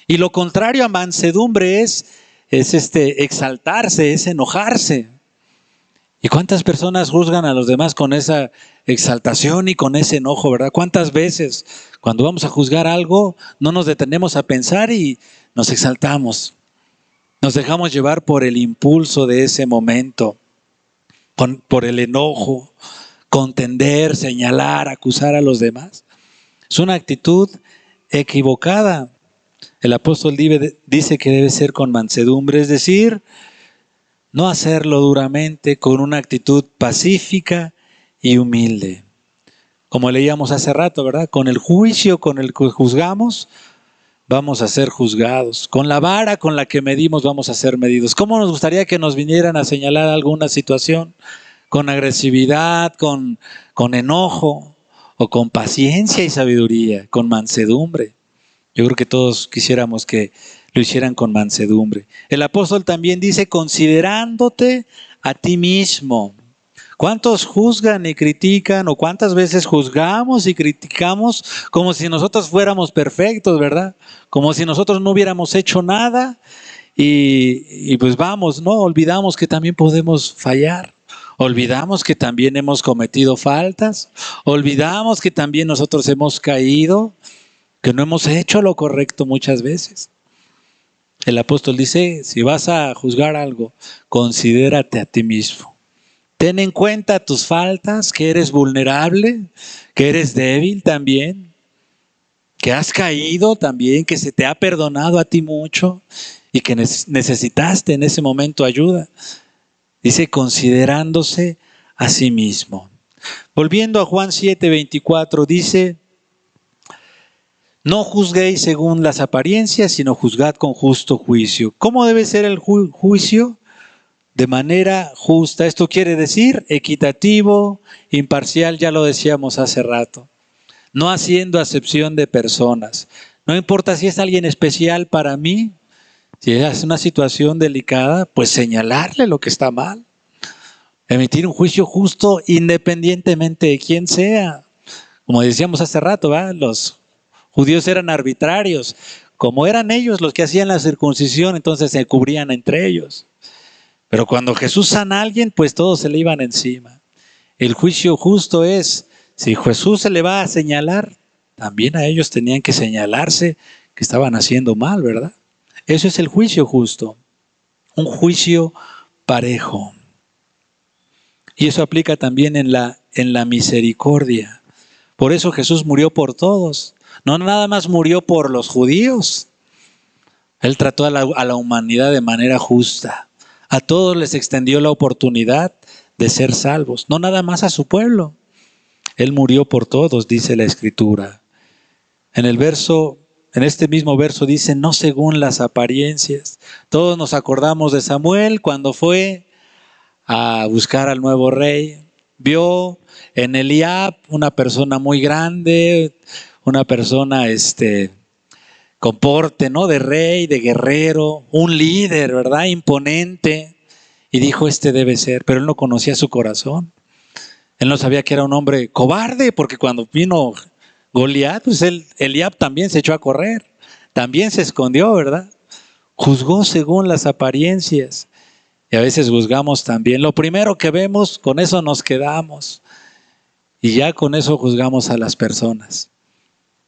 Y lo contrario a mansedumbre es exaltarse, es enojarse. ¿Y cuántas personas juzgan a los demás con esa exaltación y con ese enojo, verdad? ¿Cuántas veces cuando vamos a juzgar algo no nos detenemos a pensar y nos exaltamos? Nos dejamos llevar por el impulso de ese momento, por el enojo, contender, señalar, acusar a los demás. Es una actitud equivocada. El apóstol dice que debe ser con mansedumbre, es decir, no hacerlo duramente, con una actitud pacífica y humilde. Como leíamos hace rato, ¿verdad? Con el juicio con el que juzgamos, vamos a ser juzgados. Con la vara con la que medimos, vamos a ser medidos. ¿Cómo nos gustaría que nos vinieran a señalar alguna situación? Con agresividad, con enojo, o con paciencia y sabiduría, con mansedumbre. Yo creo que todos quisiéramos que lo hicieran con mansedumbre. El apóstol también dice, considerándote a ti mismo. ¿Cuántos juzgan y critican o cuántas veces juzgamos y criticamos como si nosotros fuéramos perfectos, ¿verdad? Como si nosotros no hubiéramos hecho nada y pues vamos, ¿no? Olvidamos que también podemos fallar. Olvidamos que también hemos cometido faltas. Olvidamos que también nosotros hemos caído, que no hemos hecho lo correcto muchas veces. El apóstol dice, si vas a juzgar algo, considérate a ti mismo. Ten en cuenta tus faltas, que eres vulnerable, que eres débil también, que has caído también, que se te ha perdonado a ti mucho y que necesitaste en ese momento ayuda. Dice, considerándose a sí mismo. Volviendo a Juan 7:24, dice, no juzguéis según las apariencias, sino juzgad con justo juicio. ¿Cómo debe ser el juicio? De manera justa. Esto quiere decir equitativo, imparcial, ya lo decíamos hace rato. No haciendo acepción de personas. No importa si es alguien especial para mí, si es una situación delicada, pues señalarle lo que está mal. Emitir un juicio justo independientemente de quién sea. Como decíamos hace rato, ¿verdad? Los judíos eran arbitrarios. Como eran ellos los que hacían la circuncisión, entonces se cubrían entre ellos. Pero cuando Jesús sana a alguien, pues todos se le iban encima. El juicio justo es, si Jesús se le va a señalar, también a ellos tenían que señalarse que estaban haciendo mal, ¿verdad? Eso es el juicio justo, un juicio parejo. Y eso aplica también en la misericordia. Por eso Jesús murió por todos. No nada más murió por los judíos. Él trató a la humanidad de manera justa. A todos les extendió la oportunidad de ser salvos. No nada más a su pueblo. Él murió por todos, dice la Escritura. En este mismo verso dice, no según las apariencias. Todos nos acordamos de Samuel cuando fue a buscar al nuevo rey. Vio en Eliab una persona muy grande, una persona con porte, ¿no? De rey, de guerrero, un líder, ¿verdad? Imponente. Y dijo, debe ser, pero él no conocía su corazón. Él no sabía que era un hombre cobarde, porque cuando vino Goliat, pues Eliab también se echó a correr, también se escondió, ¿verdad? Juzgó según las apariencias. Y a veces juzgamos también. Lo primero que vemos, con eso nos quedamos. Y ya con eso juzgamos a las personas.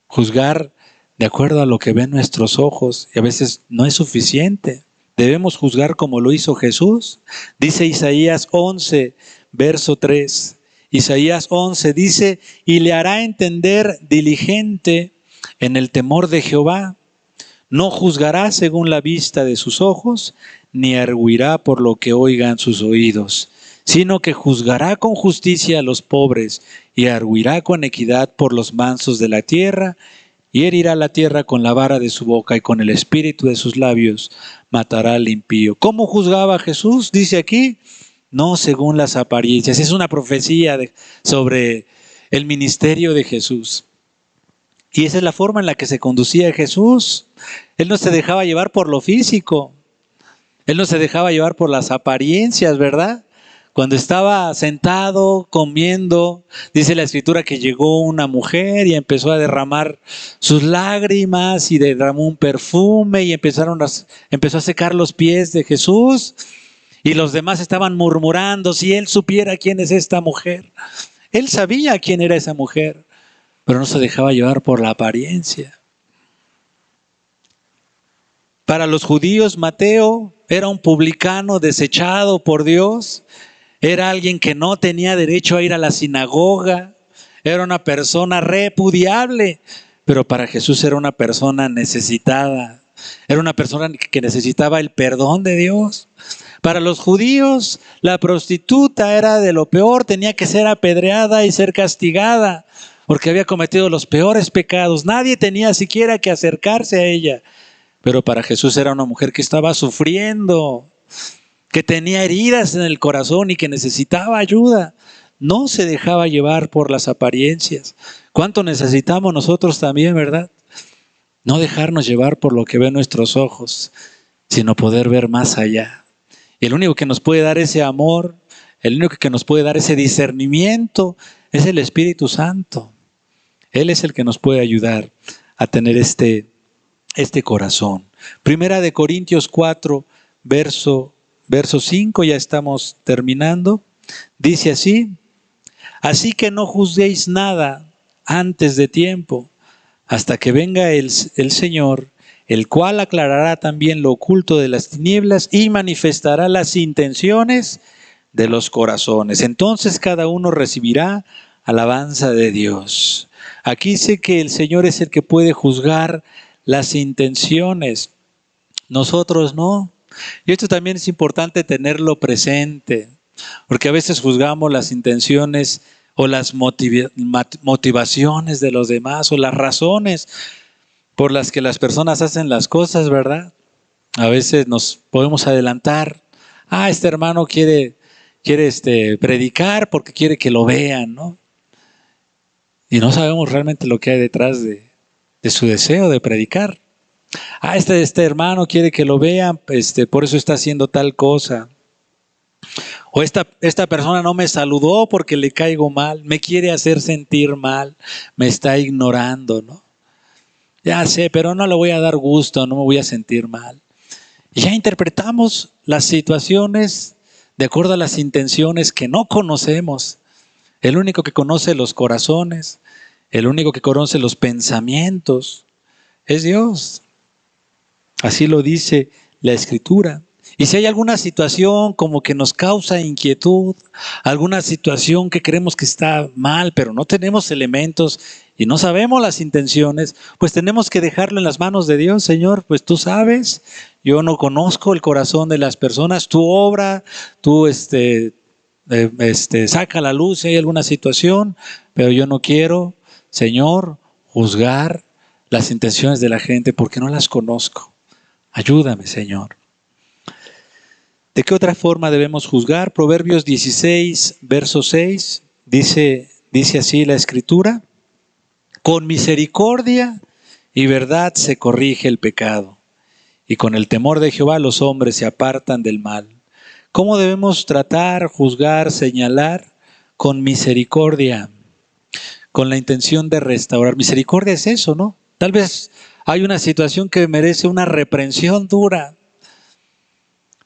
Juzgar de acuerdo a lo que ven nuestros ojos, y a veces no es suficiente. Debemos juzgar como lo hizo Jesús. Dice Isaías 11, verso 3. Isaías 11 dice, y le hará entender diligente en el temor de Jehová. No juzgará según la vista de sus ojos, ni arguirá por lo que oigan sus oídos, sino que juzgará con justicia a los pobres y arguirá con equidad por los mansos de la tierra, y herirá la tierra con la vara de su boca y con el espíritu de sus labios matará al impío. ¿Cómo juzgaba Jesús? Dice aquí, no según las apariencias. Es una profecía sobre el ministerio de Jesús. Y esa es la forma en la que se conducía Jesús. Él no se dejaba llevar por lo físico. Él no se dejaba llevar por las apariencias, ¿verdad? Cuando estaba sentado comiendo, dice la Escritura que llegó una mujer y empezó a derramar sus lágrimas y derramó un perfume y empezó a secar los pies de Jesús. Y los demás estaban murmurando, si él supiera quién es esta mujer. Él sabía quién era esa mujer, pero no se dejaba llevar por la apariencia. Para los judíos, Mateo era un publicano desechado por Dios. Era alguien que no tenía derecho a ir a la sinagoga. Era una persona repudiable. Pero para Jesús era una persona necesitada. Era una persona que necesitaba el perdón de Dios. Para los judíos, la prostituta era de lo peor. Tenía que ser apedreada y ser castigada, porque había cometido los peores pecados. Nadie tenía siquiera que acercarse a ella. Pero para Jesús era una mujer que estaba sufriendo, que tenía heridas en el corazón y que necesitaba ayuda. No se dejaba llevar por las apariencias. ¿Cuánto necesitamos nosotros también, verdad? No dejarnos llevar por lo que ven nuestros ojos, sino poder ver más allá. Y el único que nos puede dar ese amor, el único que nos puede dar ese discernimiento, es el Espíritu Santo. Él es el que nos puede ayudar a tener este corazón. Primera de Corintios 4, verso 5, ya estamos terminando. Dice así, así que no juzguéis nada antes de tiempo, hasta que venga el Señor, el cual aclarará también lo oculto de las tinieblas y manifestará las intenciones de los corazones. Entonces cada uno recibirá alabanza de Dios. Aquí dice que el Señor es el que puede juzgar las intenciones, nosotros no. Y esto también es importante tenerlo presente, porque a veces juzgamos las intenciones o las motivaciones de los demás o las razones por las que las personas hacen las cosas, ¿verdad? A veces nos podemos adelantar. Este hermano quiere predicar porque quiere que lo vean, ¿no? Y no sabemos realmente lo que hay detrás de su deseo de predicar. Este hermano quiere que lo vean, por eso está haciendo tal cosa. O esta persona no me saludó porque le caigo mal, me quiere hacer sentir mal, me está ignorando, ¿no? Ya sé, pero no le voy a dar gusto, no me voy a sentir mal. Y ya interpretamos las situaciones de acuerdo a las intenciones que no conocemos. El único que conoce los corazones, el único que conoce los pensamientos, es Dios. Así lo dice la Escritura. Y si hay alguna situación como que nos causa inquietud, alguna situación que creemos que está mal, pero no tenemos elementos y no sabemos las intenciones, pues tenemos que dejarlo en las manos de Dios. Señor, pues tú sabes, yo no conozco el corazón de las personas, tú obra, tú saca a la luz si hay alguna situación, pero yo no quiero, Señor, juzgar las intenciones de la gente porque no las conozco. Ayúdame, Señor. ¿De qué otra forma debemos juzgar? Proverbios 16, verso 6, dice así la Escritura: con misericordia y verdad se corrige el pecado, y con el temor de Jehová los hombres se apartan del mal. ¿Cómo debemos tratar, juzgar, señalar? Con misericordia, con la intención de restaurar. Misericordia es eso, ¿no? Tal vez hay una situación que merece una reprensión dura,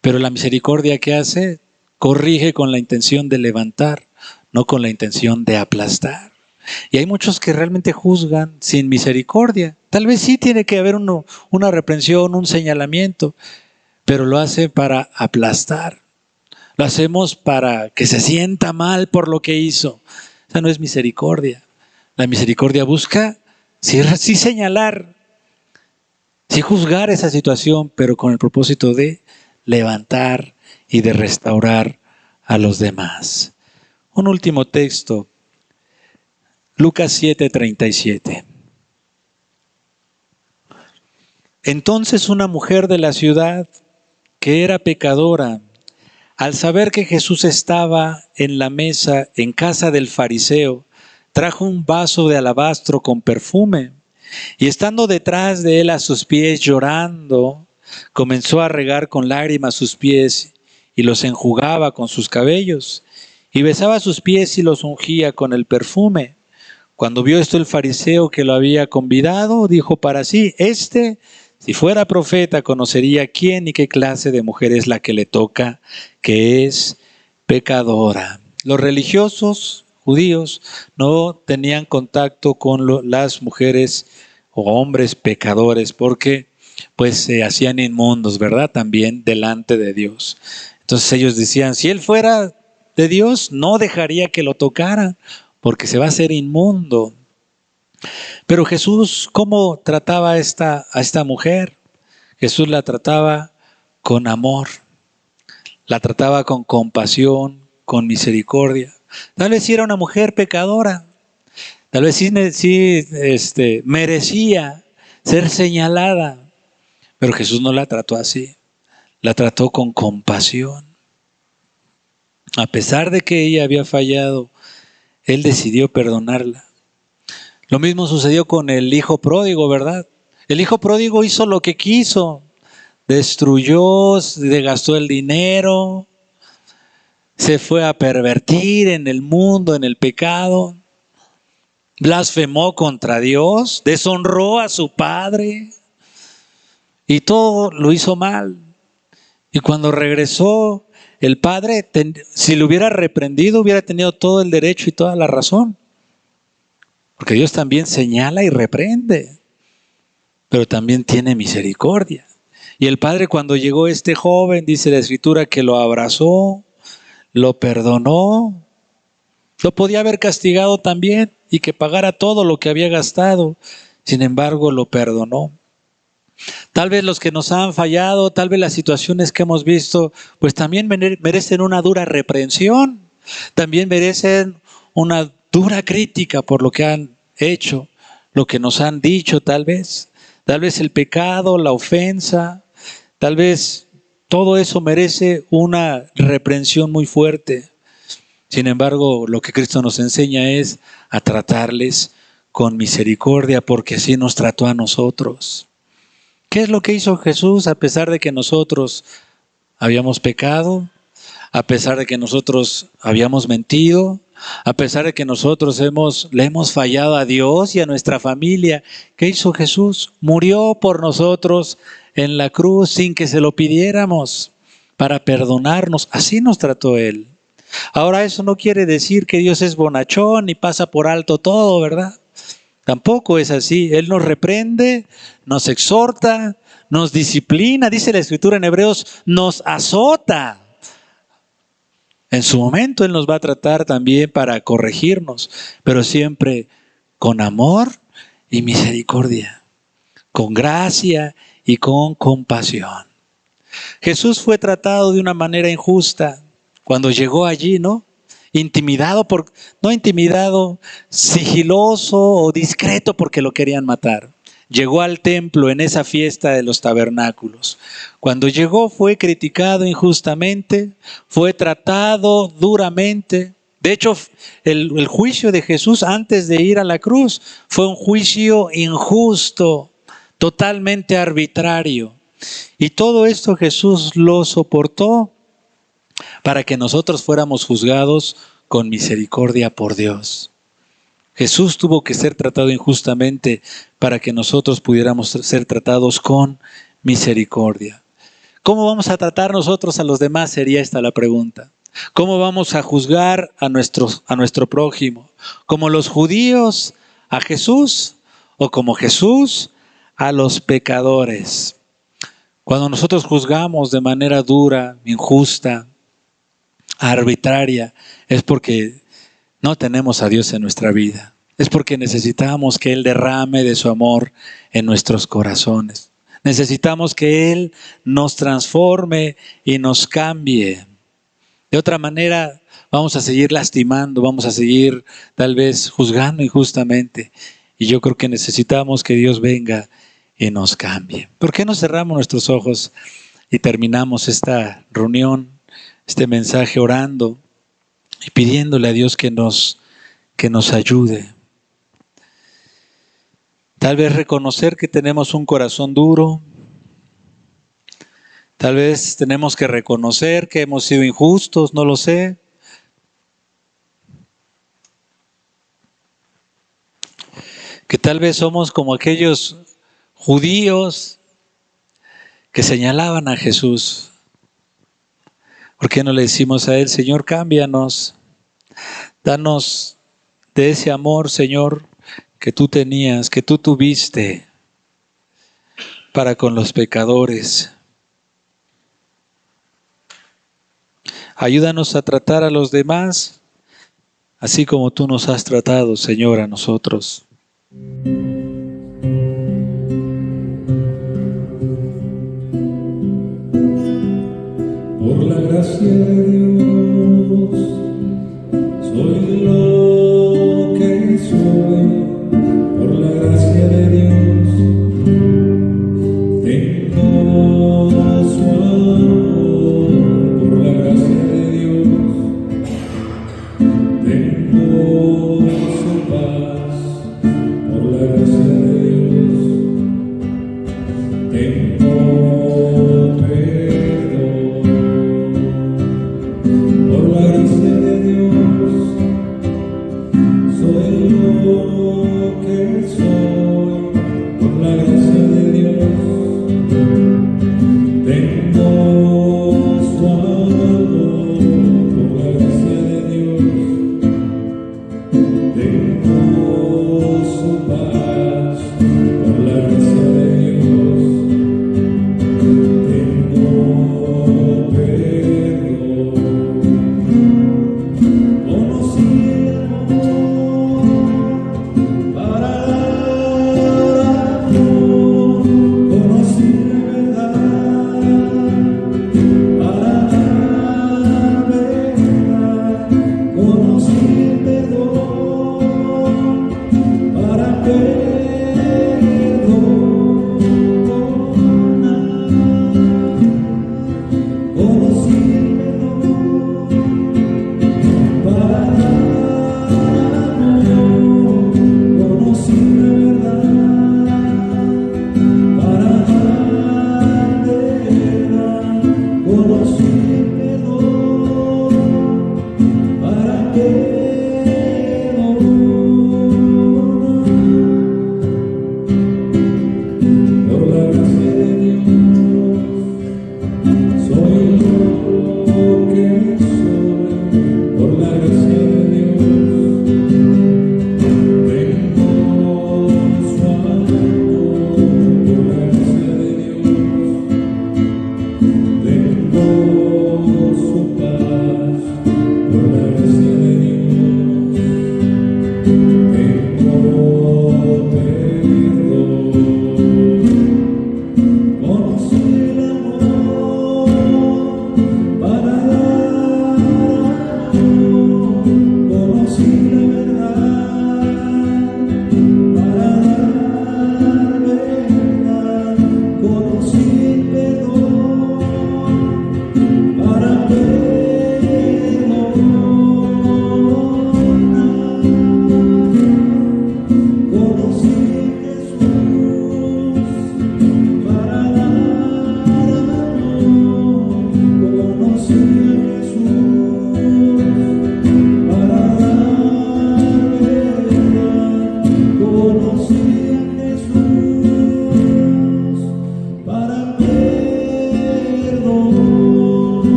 pero la misericordia, ¿qué hace? Corrige con la intención de levantar, no con la intención de aplastar. Y hay muchos que realmente juzgan sin misericordia. Tal vez sí tiene que haber una reprensión, un señalamiento, pero lo hace para aplastar. Lo hacemos para que se sienta mal por lo que hizo. Esa no es misericordia. La misericordia busca sí señalar, sí juzgar esa situación, pero con el propósito de levantar y de restaurar a los demás. Un último texto, Lucas 7:37. Entonces una mujer de la ciudad, que era pecadora, al saber que Jesús estaba en la mesa en casa del fariseo, trajo un vaso de alabastro con perfume y estando detrás de él a sus pies llorando, comenzó a regar con lágrimas sus pies y los enjugaba con sus cabellos y besaba sus pies y los ungía con el perfume. Cuando vio esto el fariseo que lo había convidado, dijo para sí: si fuera profeta, conocería quién y qué clase de mujer es la que le toca, que es pecadora. Los religiosos judíos no tenían contacto con las mujeres o hombres pecadores porque pues se hacían inmundos, ¿verdad? También delante de Dios. Entonces ellos decían, si él fuera de Dios, no dejaría que lo tocaran porque se va a hacer inmundo. Pero Jesús, ¿cómo trataba a esta mujer? Jesús la trataba con amor, la trataba con compasión, con misericordia. Tal vez sí era una mujer pecadora, tal vez sí merecía ser señalada, pero Jesús no la trató así, la trató con compasión. A pesar de que ella había fallado, Él decidió perdonarla. Lo mismo sucedió con el hijo pródigo, ¿verdad? El hijo pródigo hizo lo que quiso, destruyó, gastó el dinero, se fue a pervertir en el mundo, en el pecado, blasfemó contra Dios, deshonró a su padre y todo lo hizo mal. Y cuando regresó, el padre, si lo hubiera reprendido, hubiera tenido todo el derecho y toda la razón. Porque Dios también señala y reprende, pero también tiene misericordia. Y el padre, cuando llegó este joven, dice la escritura que lo abrazó, lo perdonó, lo podía haber castigado también y que pagara todo lo que había gastado. Sin embargo, lo perdonó. Tal vez los que nos han fallado, tal vez las situaciones que hemos visto, pues también merecen una dura reprensión, también merecen una dura crítica por lo que han hecho, lo que nos han dicho tal vez el pecado, la ofensa, tal vez todo eso merece una reprensión muy fuerte. Sin embargo, lo que Cristo nos enseña es a tratarles con misericordia, porque así nos trató a nosotros. ¿Qué es lo que hizo Jesús a pesar de que nosotros habíamos pecado? A pesar de que nosotros habíamos mentido, a pesar de que nosotros le hemos fallado a Dios y a nuestra familia, ¿qué hizo Jesús? Murió por nosotros en la cruz sin que se lo pidiéramos, para perdonarnos. Así nos trató Él. Ahora, eso no quiere decir que Dios es bonachón y pasa por alto todo, ¿verdad? Tampoco es así. Él nos reprende, nos exhorta, nos disciplina. Dice la Escritura en Hebreos, nos azota. En su momento Él nos va a tratar también para corregirnos, pero siempre con amor y misericordia, con gracia y con compasión. Jesús fue tratado de una manera injusta cuando llegó allí, ¿no? No intimidado, sigiloso o discreto porque lo querían matar. Llegó al templo en esa fiesta de los tabernáculos. Cuando llegó fue criticado injustamente, fue tratado duramente. De hecho, el juicio de Jesús antes de ir a la cruz fue un juicio injusto, totalmente arbitrario. Y todo esto Jesús lo soportó para que nosotros fuéramos juzgados con misericordia por Dios. Jesús tuvo que ser tratado injustamente para que nosotros pudiéramos ser tratados con misericordia. ¿Cómo vamos a tratar nosotros a los demás? Sería esta la pregunta. ¿Cómo vamos a juzgar a nuestro prójimo? ¿Como los judíos a Jesús o como Jesús a los pecadores? Cuando nosotros juzgamos de manera dura, injusta, arbitraria, es porque no tenemos a Dios en nuestra vida. Es porque necesitamos que Él derrame de su amor en nuestros corazones. Necesitamos que Él nos transforme y nos cambie. De otra manera, vamos a seguir lastimando, vamos a seguir tal vez juzgando injustamente. Y yo creo que necesitamos que Dios venga y nos cambie. ¿Por qué no cerramos nuestros ojos y terminamos esta reunión, este mensaje orando y pidiéndole a Dios que nos ayude? Tal vez reconocer que tenemos un corazón duro. Tal vez tenemos que reconocer que hemos sido injustos, no lo sé. Que tal vez somos como aquellos judíos que señalaban a Jesús. ¿Por qué no le decimos a Él, Señor, cámbianos? Danos de ese amor, Señor, que tú tenías, que tú tuviste para con los pecadores. Ayúdanos a tratar a los demás, así como tú nos has tratado, Señor, a nosotros. Por la gracia de Dios, soy lo que soy. Por la gracia de Dios, tengo su amor. Por la gracia de Dios, tengo su paz. Por la gracia de Dios, tengo perdón. Por la gracia de Dios, soy lo que soy. Por la gracia de Dios, tengo su amor. Por la gracia de Dios, tengo su paz. Por la gracia de Dios,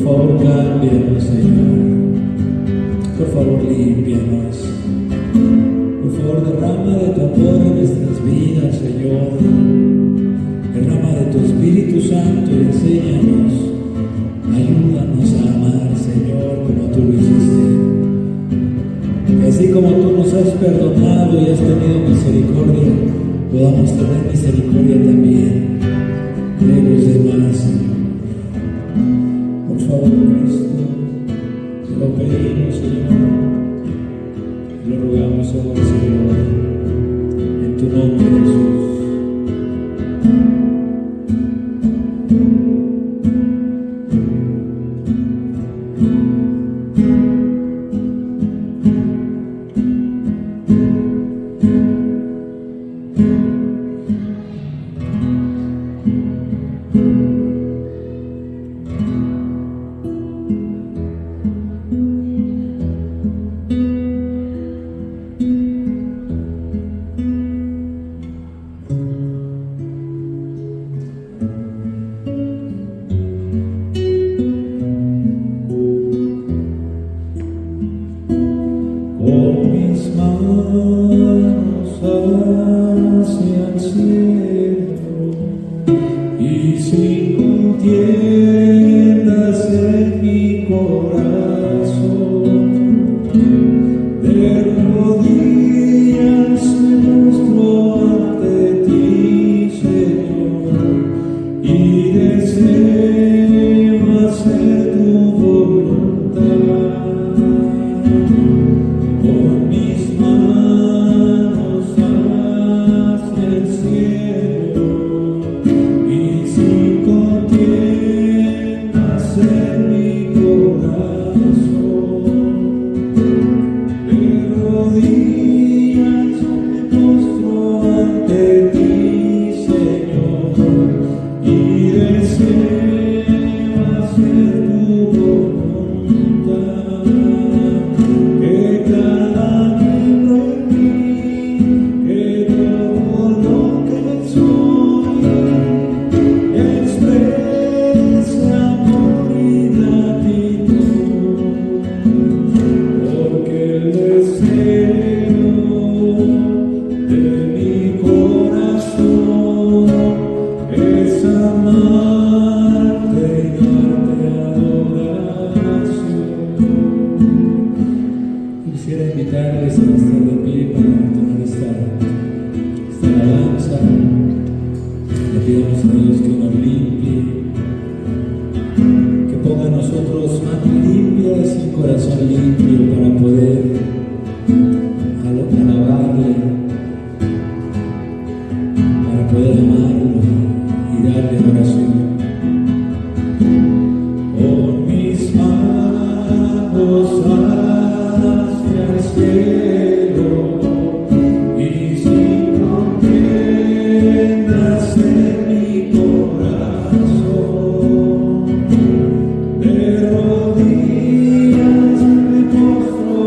favor, cámbianos, Señor. Por favor, límpianos. Por favor, derrama de tu amor en nuestras vidas, Señor. Derrama de tu Espíritu Santo y enséñanos. Ayúdanos a amar, Señor, como tú lo hiciste. Que así como tú nos has perdonado y has tenido misericordia, podamos tener misericordia también de los demás, Señor. Por favor, Cristo, te lo pedimos, Señor. Te lo rogamos ahora, Señor, en tu nombre, Jesús. Con mis manos hacia el cielo y sin contiendas en mi corazón, de rodillas me postro ante ti, Señor, y deseo hacer tu voluntad. Con mis manos hacia el cielo y sin contiendas en mi corazón, de rodillas me postro ante ti, Señor, y deseo hacer tu voluntad. Que cada miembro en mí, que todo lo que soy, exprese amor y gratitud, porque el deseo de mi corazón es amarte y darte adoración. Quisiera invitarles a estar de pie para tomar esta alabanza. Le pedimos a Dios que nos limpie, que ponga en nosotros manos limpias y corazón limpio para poder alabarle, para poder amarlo y darle adoración. Con mis manos hacia el cielo y sin contiendas en mi corazón, de rodillas me postro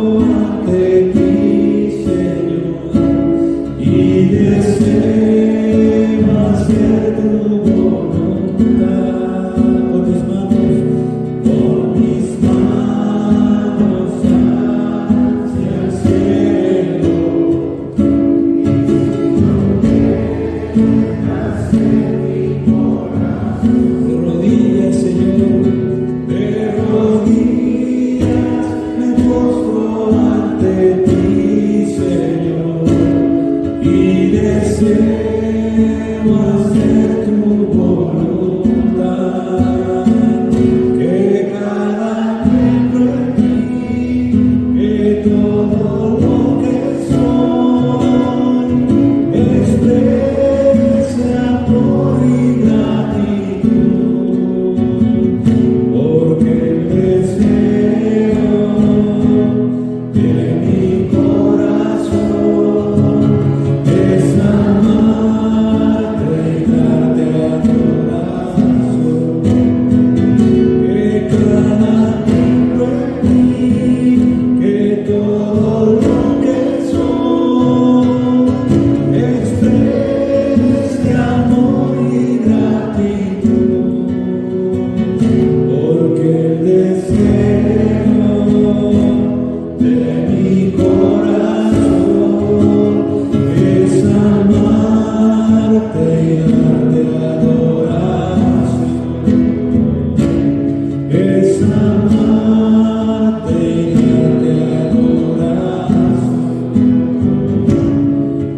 es amarte y darte adoración,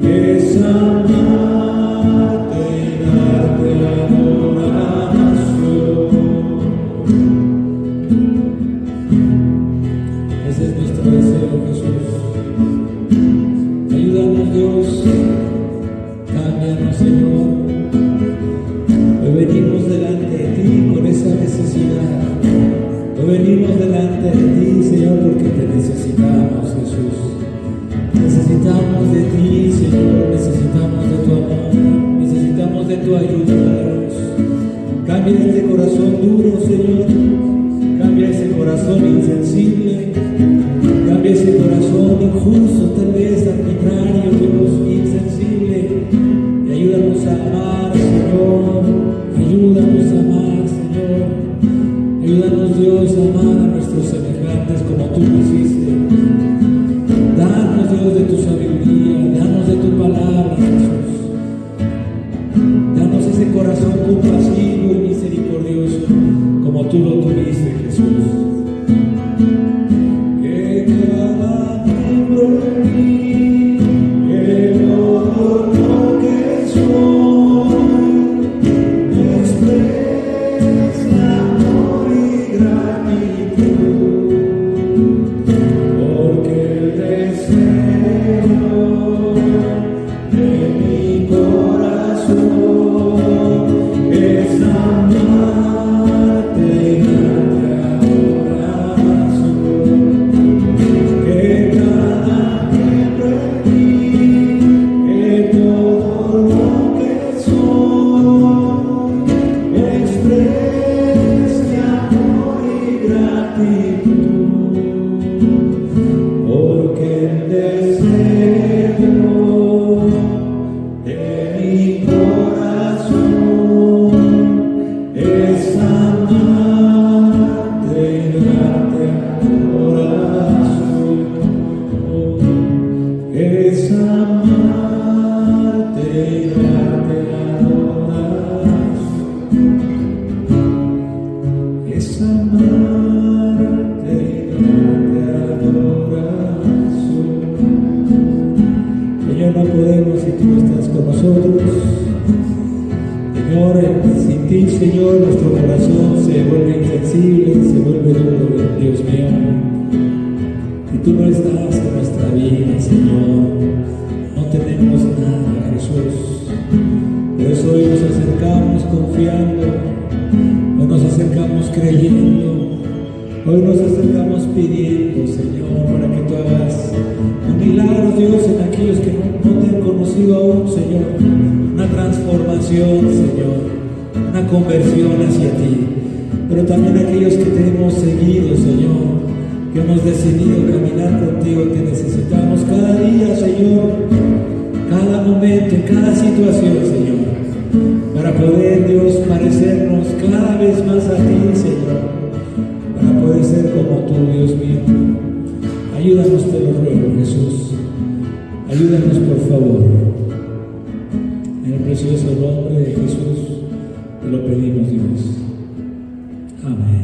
es amarte y darte adoración. Ese es nuestro deseo, Jesús. Ayúdanos, Dios, cámbianos, Señor. Hoy venimos delante de ti con esa necesidad. Hoy venimos delante de ti, Señor, porque te necesitamos, Jesús. Necesitamos de ti, Señor, necesitamos de tu amor, necesitamos de tu ayuda, Dios. Cambia este corazón duro, Señor. Cambia ese corazón insensible. Cambia ese corazón injusto, tal vez arbitrario, Dios, insensible. Y ayúdanos a amar, Señor. Ayúdanos a amar, Señor. Ayúdanos, Dios, a amar a nuestros semejantes como tú lo hiciste. Danos, Dios, de tu sabiduría, danos de tu palabra, Jesús. Danos ese corazón compasivo y misericordioso como tú lo tuviste, Jesús. Que cada miembro de mí, que todo lo que soy, exprese amor y gratitud, porque el deseo de mi corazón es amarte y darte adoración. Que cada miembro de mí, que todo lo que soy, exprese amor y gratitud, porque el deseo de mi corazón es amarte y darte adoración, es amarte y darte adoración, es amarte y darte adoración. Señor, no podemos si tú no estás con nosotros. Señor, sin ti, Señor, nuestro corazón se vuelve insensible, se vuelve duro, Dios mío. Si tú no estás en nuestra vida, Señor, no tenemos nada, Jesús. Por eso hoy nos acercamos confiando, hoy nos acercamos creyendo, hoy nos acercamos pidiendo, Señor, para que tú hagas un milagro, Dios, en aquellos que no te han conocido aún, Señor. Una transformación, Señor, una conversión hacia ti, pero también aquellos que te hemos seguido, Señor, que hemos decidido caminar contigo. Te necesitamos cada día, Señor, cada momento, en cada situación, Señor, para poder, Dios, parecernos cada vez más a ti, Señor, para poder ser como tú, Dios mío. Ayúdanos, te lo ruego, Jesús. Ayúdanos, por favor. En el precioso nombre de Jesús te lo pedimos, Dios. Amén.